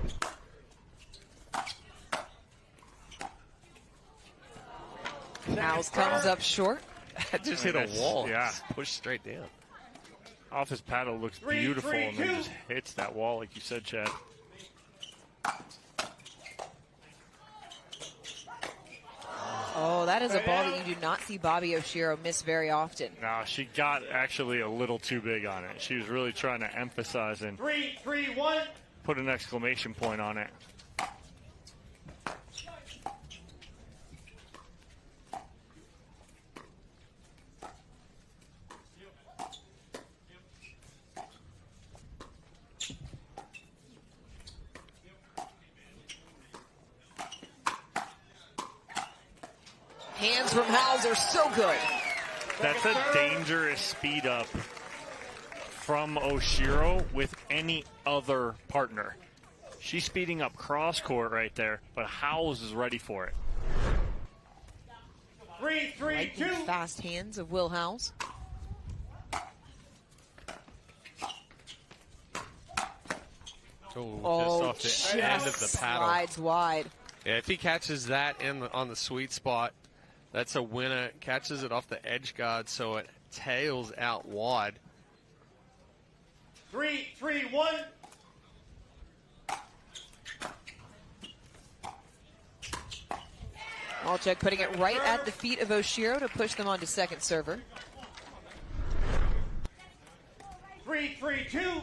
Howells comes up short. Just hit a wall. Yeah. Just pushed straight down. Off his paddle looks beautiful, and then just hits that wall, like you said, Chad. Oh, that is a ball that you do not see Bobbi Oshiro miss very often. No, she got actually a little too big on it. She was really trying to emphasize and put an exclamation point on it. Hands from Howells are so good. That's a dangerous speed up from Oshiro with any other partner. She's speeding up cross court right there, but Howells is ready for it. 3-3-2. Fast hands of Will Howells. Oh, just off the end of the paddle. Slides wide. Yeah, if he catches that on the sweet spot, that's a winner. Catches it off the edge guard, so it tails out wide. 3-3-1. Walczak putting it right at the feet of Oshiro to push them on to second server. 3-3-2.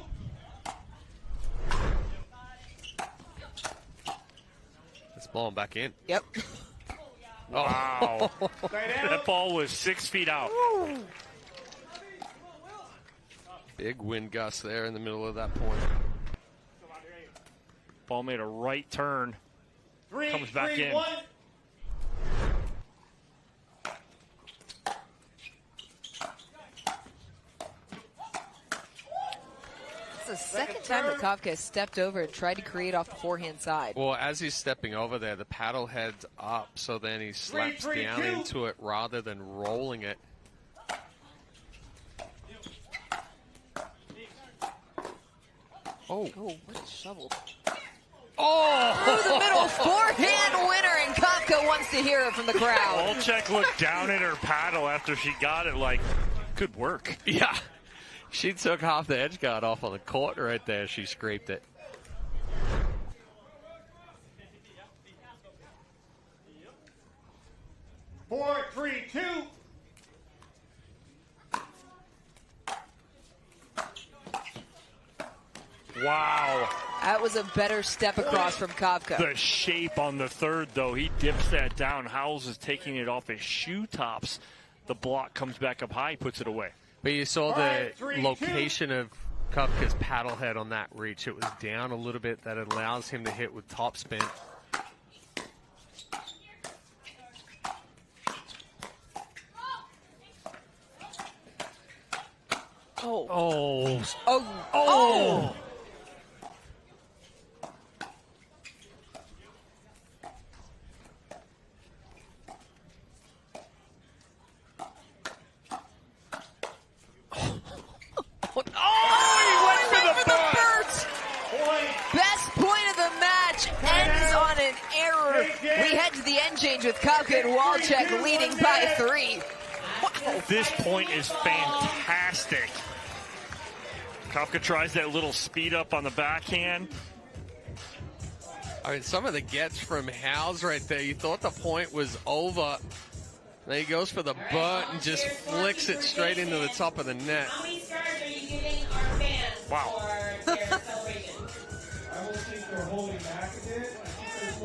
Let's blow him back in. Yep. Wow. That ball was 6 feet out. Big wind gust there in the middle of that point. Ball made a right turn. Comes back in. 3-3-1. It's the second time that Kawka has stepped over and tried to create off the forehand side. Well, as he's stepping over there, the paddle head's up, so then he slaps down into it rather than rolling it. Oh, what a shovel. Oh! Through the middle, forehand winner, and Kawka wants to hear it from the crowd. Walczak looked down at her paddle after she got it like, good work. Yeah. She took half the edge guard off on the court right there. She scraped it. Four, 3-2. Wow. That was a better step across from Kawka. The shape on the third, though, he dips that down. Howells is taking it off his shoe tops. The block comes back up high, puts it away. But you saw the location of Kawka's paddle head on that reach. It was down a little bit. That allows him to hit with topspin. Oh. Oh. Oh. Oh. Best point of the match ends on an error. We head to the end change with Kawka and Walczak leading by 3. This point is fantastic. Kawka tries that little speed up on the backhand. I mean, some of the gets from Howells right there. You thought the point was over. Then he goes for the butt and just flicks it straight into the top of the net. How many stars are you giving our fans for their celebration? I will think they're holding back a bit.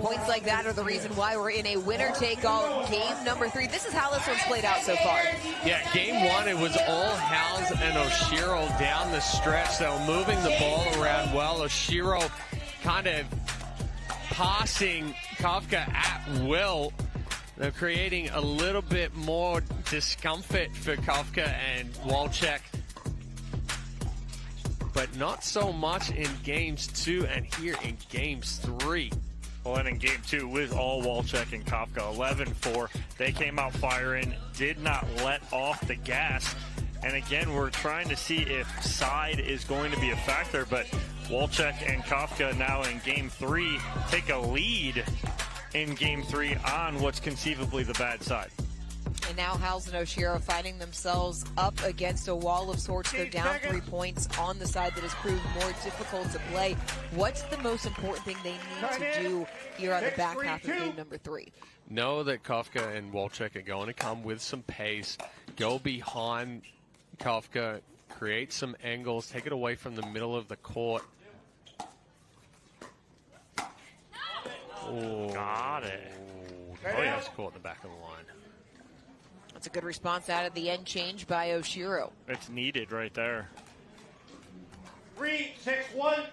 Points like that are the reason why we're in a winner-take-all game number 3. This is how this one's played out so far. Yeah, game 1, it was all Howells and Oshiro down the stretch. They were moving the ball around well. Oshiro kind of passing Kawka at will. They're creating a little bit more discomfort for Kawka and Walczak, but not so much in games 2 and here in games 3. Well, and in game 2, with all Walczak and Kawka, 11-4. They came out firing, did not let off the gas. And again, we're trying to see if side is going to be a factor, but Walczak and Kawka now in game 3 take a lead in game 3 on what's conceivably the bad side. And now Howells and Oshiro finding themselves up against a wall of sorts. They're down 3 points on the side that has proved more difficult to play. What's the most important thing they need to do here on the back half of game number 3? Know that Kawka and Walczak are going to come with some pace. Go behind Kawka, create some angles, take it away from the middle of the court. Oh, got it. Oh, yeah, it's caught in the back of the line. That's a good response out of the end change by Oshiro. It's needed right there. 3-6-1.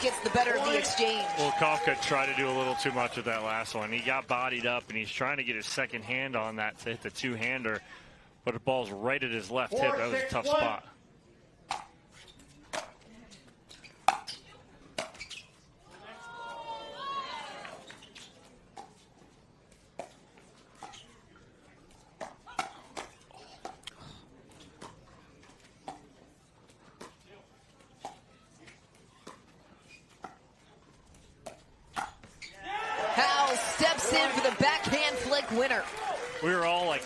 Gets the better of the exchange. Well, Kawka tried to do a little too much with that last one. He got bodied up, and he's trying to get his second hand on that to hit the two-hander, but the ball's right at his left hip. That was a tough spot. Winner. We were all like,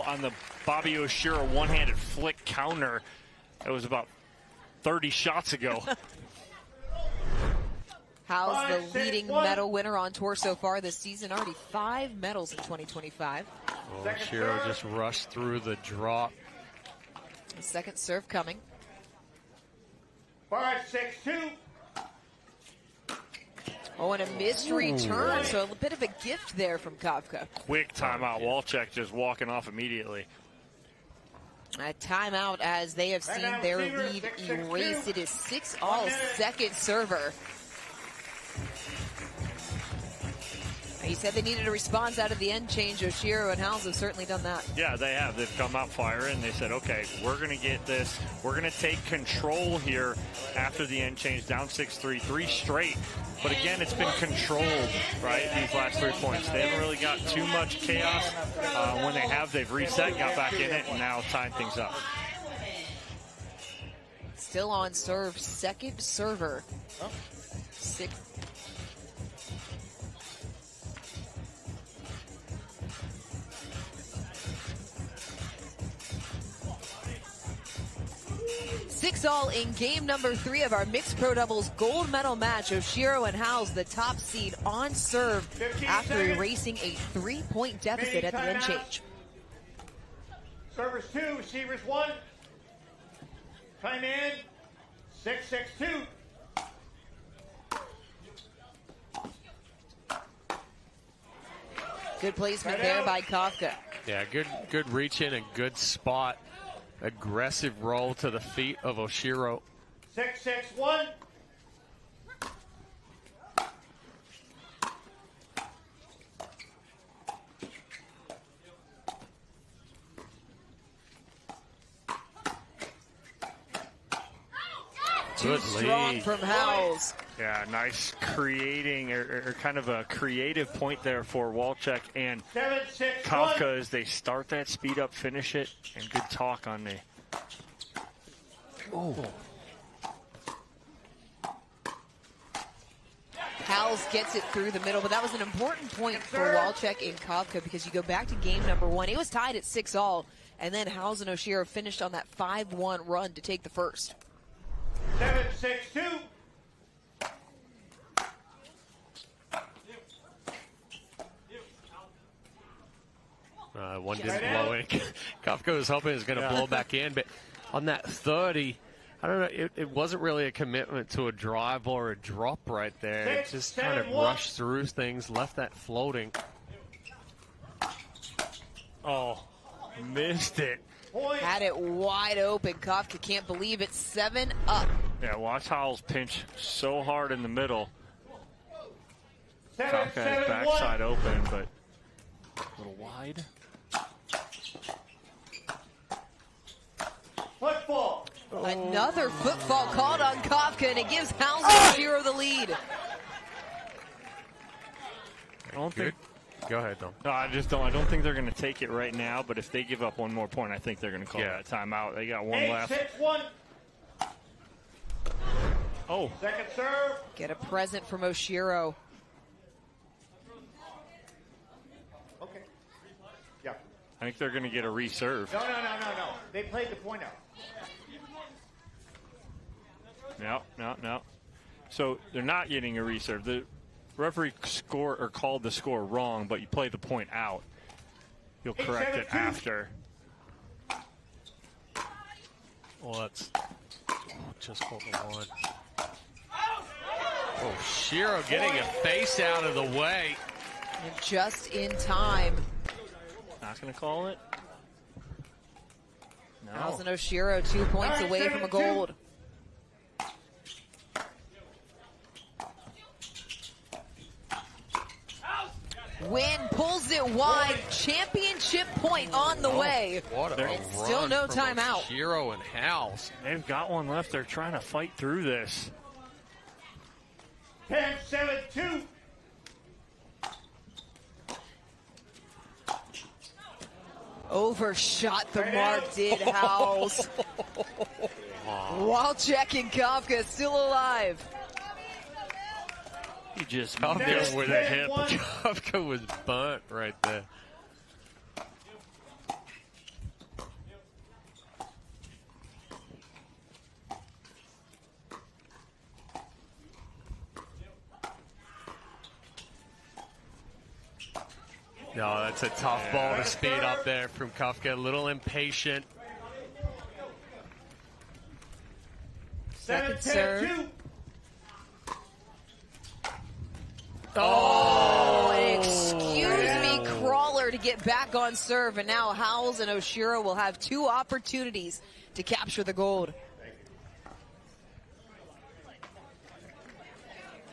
on the Bobbi Oshiro one-handed flick counter. That was about 30 shots ago. Howells, the leading medal winner on tour so far this season. Already 5 medals in 2025. Oshiro just rushed through the drop. The second serve coming. 5-6-2. Oh, and a missed return, so a bit of a gift there from Kawka. Quick timeout. Walczak just walking off immediately. A timeout as they have seen their lead erased. It is 6-all, second server. He said they needed a response out of the end change. Oshiro and Howells have certainly done that. Yeah, they have. They've come out firing. They said, okay, we're going to get this. We're going to take control here after the end change, down 6-3, 3 straight. But again, it's been controlled, right, these last 3 points. They haven't really got too much chaos. When they have, they've reset, got back in it, and now tying things up. Still on serve, second server. 6-all in game number 3 of our mixed pro doubles gold medal match. Oshiro and Howells, the top seed, on serve after erasing a 3-point deficit at the end change. Servers 2, receivers 1. Time in. 6-6-2. Good placement there by Kawka. Yeah, good reach in, a good spot. Aggressive roll to the feet of Oshiro. 6-6-1. Too strong from Howells. Yeah, nice creating or kind of a creative point there for Walczak and 7-6-1. Kawka as they start that speed up, finish it, and good talk on the. Oh. Howells gets it through the middle, but that was an important point for Walczak and Kawka because you go back to game number 1. It was tied at 6-all, and then Howells and Oshiro finished on that 5-1 run to take the first. 7-6-2. One didn't blow in. Kawka was hoping it was going to blow back in, but on that 30, I don't know, it wasn't really a commitment to a drive or a drop right there. It just kind of rushed through things, left that floating. Oh, missed it. Had it wide open. Kawka can't believe it. 7 up. Yeah, watch Howells pinch so hard in the middle. Kawka has backside open, but a little wide. Football. Another football called on Kawka, and it gives Howells and Oshiro the lead. I don't think. Go ahead, Tom. No, I just don't. I don't think they're going to take it right now. But if they give up one more point, I think they're going to call that timeout. They got one left. 8-6-1. Oh. Second serve. Get a present from Oshiro. Okay. Yeah. I think they're going to get a reserve. No. They played the point out. No. So they're not getting a reserve. The referee called the score wrong, but you play the point out. You'll correct it after. Well, that's just called the line. Oshiro getting a face out of the way. And just in time. Not going to call it. No. Howells and Oshiro 2 points away from a gold. Win pulls it wide. Championship point on the way. What a and still no timeout. Oshiro and Howells. They've got one left. They're trying to fight through this. 10-7-2. Overshot the mark, did Howells. Walczak and Kawka still alive. He just Kawka missed with a hip. Kawka was bunt right there. No, that's a tough ball to speed up there from Kawka. A little impatient. Second serve. Oh, excuse me, crawler to get back on serve. And now Howells and Oshiro will have 2 opportunities to capture the gold.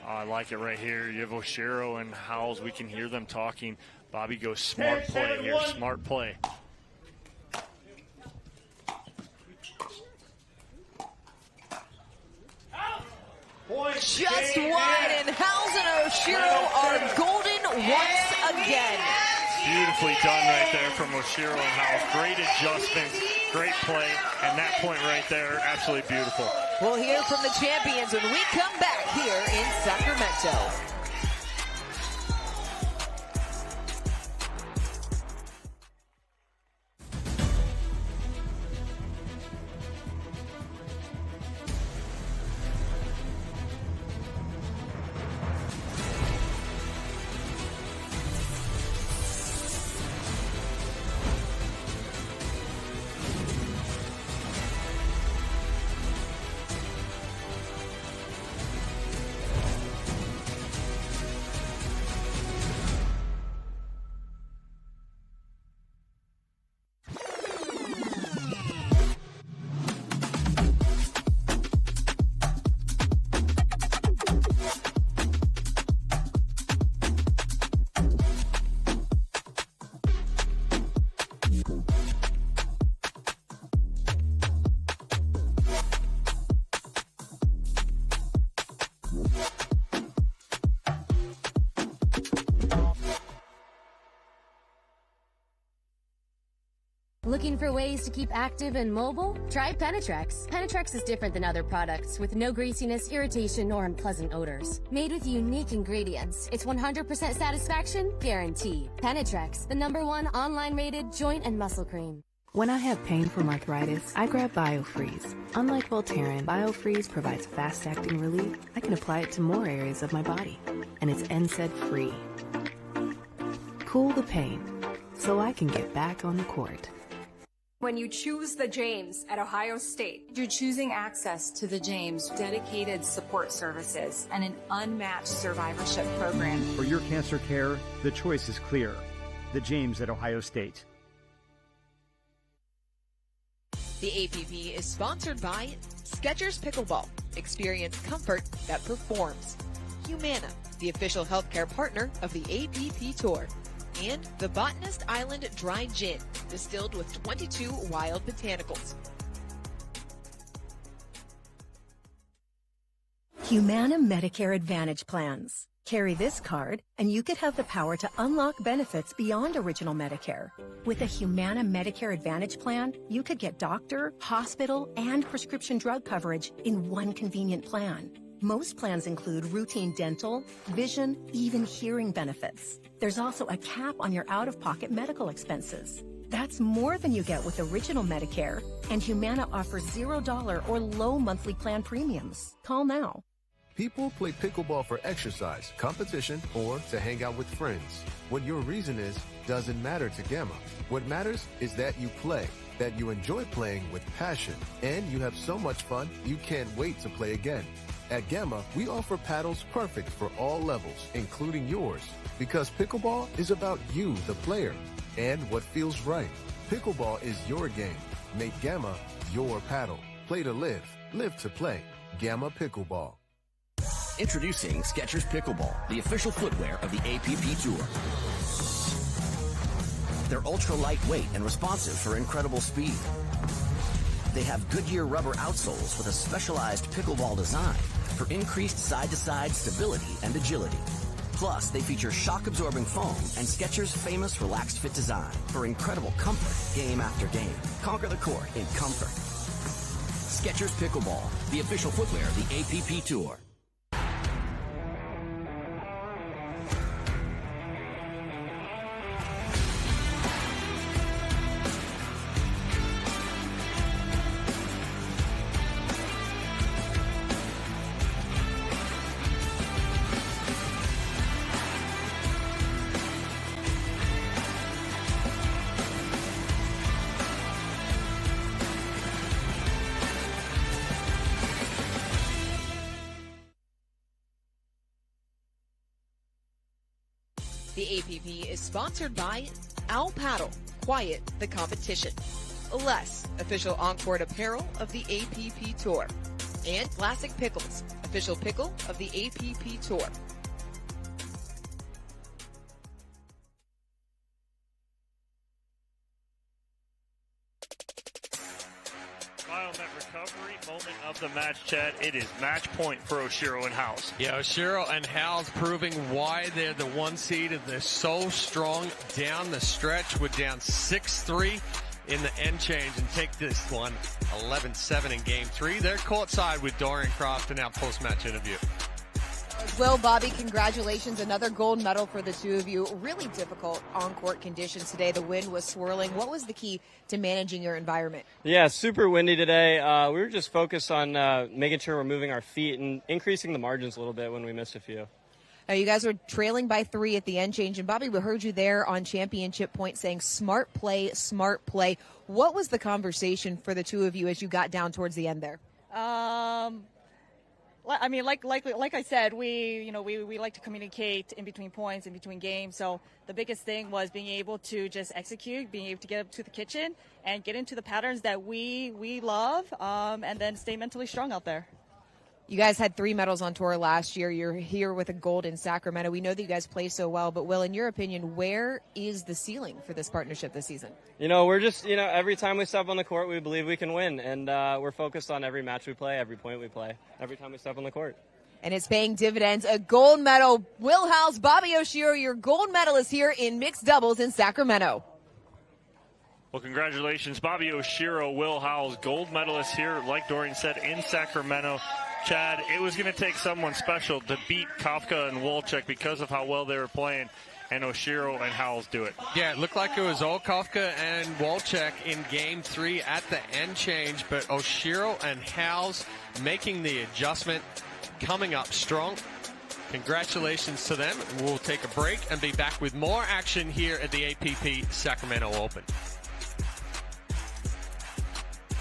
Oh, I like it right here. You have Oshiro and Howells. We can hear them talking. Bobbi goes smart play here. Smart play. Just wide, and Howells and Oshiro are golden once again. Beautifully done right there from Oshiro and Howells. Great adjustments, great play, and that point right there, absolutely beautiful. We'll hear from the champions when we come back here in Sacramento. Looking for ways to keep active and mobile? Try Penetrex. Penetrex is different than other products with no greasiness, irritation, or unpleasant odors. Made with unique ingredients, it's 100% satisfaction guaranteed. Penetrex, the #1 online rated joint and muscle cream. When I have pain from arthritis, I grab BioFreeze. Unlike Voltaren, BioFreeze provides fast-acting relief. I can apply it to more areas of my body, and it's NSAID-free. Cool the pain, so I can get back on the court. When you choose the James at Ohio State, you're choosing access to the James, dedicated support services, and an unmatched survivorship program. For your cancer care, the choice is clear. The James at Ohio State. The APP is sponsored by Skechers Pickleball. Experience comfort that performs. Humana, the official healthcare partner of the APP Tour. And the Botanist Island Dry Gin, distilled with 22 wild botanicals. Humana Medicare Advantage plans. Carry this card, and you could have the power to unlock benefits beyond original Medicare. With a Humana Medicare Advantage plan, you could get doctor, hospital, and prescription drug coverage in one convenient plan. Most plans include routine dental, vision, even hearing benefits. There's also a cap on your out-of-pocket medical expenses. That's more than you get with original Medicare, and Humana offers $0 or low monthly plan premiums. Call now. People play pickleball for exercise, competition, or to hang out with friends. What your reason is doesn't matter to Gamma. What matters is that you play, that you enjoy playing with passion, and you have so much fun you can't wait to play again. At Gamma, we offer paddles perfect for all levels, including yours, because pickleball is about you, the player, and what feels right. Pickleball is your game. Make Gamma your paddle. Play to live, live to play. Gamma Pickleball. Introducing Skechers Pickleball, the official footwear of the APP Tour. They're ultra lightweight and responsive for incredible speed. They have Goodyear rubber outsoles with a specialized pickleball design for increased side-to-side stability and agility. Plus, they feature shock-absorbing foam and Skechers' famous relaxed fit design for incredible comfort game after game. Conquer the court in comfort. Skechers Pickleball, the official footwear of the APP Tour. The APP is sponsored by Owl Paddle, Quiet the Competition. Les, official on-court apparel of the APP Tour. And Classic Pickles, official pickle of the APP Tour. Biomet recovery moment of the match, Chad. It is match point for Oshiro and Howells. Yeah, Oshiro and Howells proving why they're the 1 seed and they're so strong down the stretch. We're down 6-3 in the end change and take this one 11-7 in game 3. They're courtside with Dorian Kraft in our post-match interview. Well, Bobby, congratulations. Another gold medal for the two of you. Really difficult on-court conditions today. The wind was swirling. What was the key to managing your environment? Yeah, super windy today. We were just focused on making sure we're moving our feet and increasing the margins a little bit when we missed a few. Now, you guys were trailing by 3 at the end change. And, Bobby, we heard you there on championship point saying smart play, smart play. What was the conversation for the two of you as you got down towards the end there? I mean, like I said, we like to communicate in between points, in between games. So the biggest thing was being able to just execute, being able to get up to the kitchen and get into the patterns that we love, and then stay mentally strong out there. You guys had 3 medals on tour last year. You're here with a gold in Sacramento. We know that you guys play so well, but Will, in your opinion, where is the ceiling for this partnership this season? We're just, every time we step on the court, we believe we can win. And we're focused on every match we play, every point we play, every time we step on the court. And it's paying dividends. A gold medal. Will Howells, Bobbi Oshiro, your gold medalist here in mixed doubles in Sacramento. Well, congratulations, Bobbi Oshiro Will Howells, gold medalist here, like Dorian said, in Sacramento. Chad, it was going to take someone special to beat Kawka and Walczak because of how well they were playing, and Oshiro and Howells do it. Yeah, it looked like it was all Kawka and Walczak in Game 3 at the end change, but Oshiro and Howells making the adjustment, coming up strong. Congratulations to them. We'll take a break and be back with more action here at the APP Sacramento Open.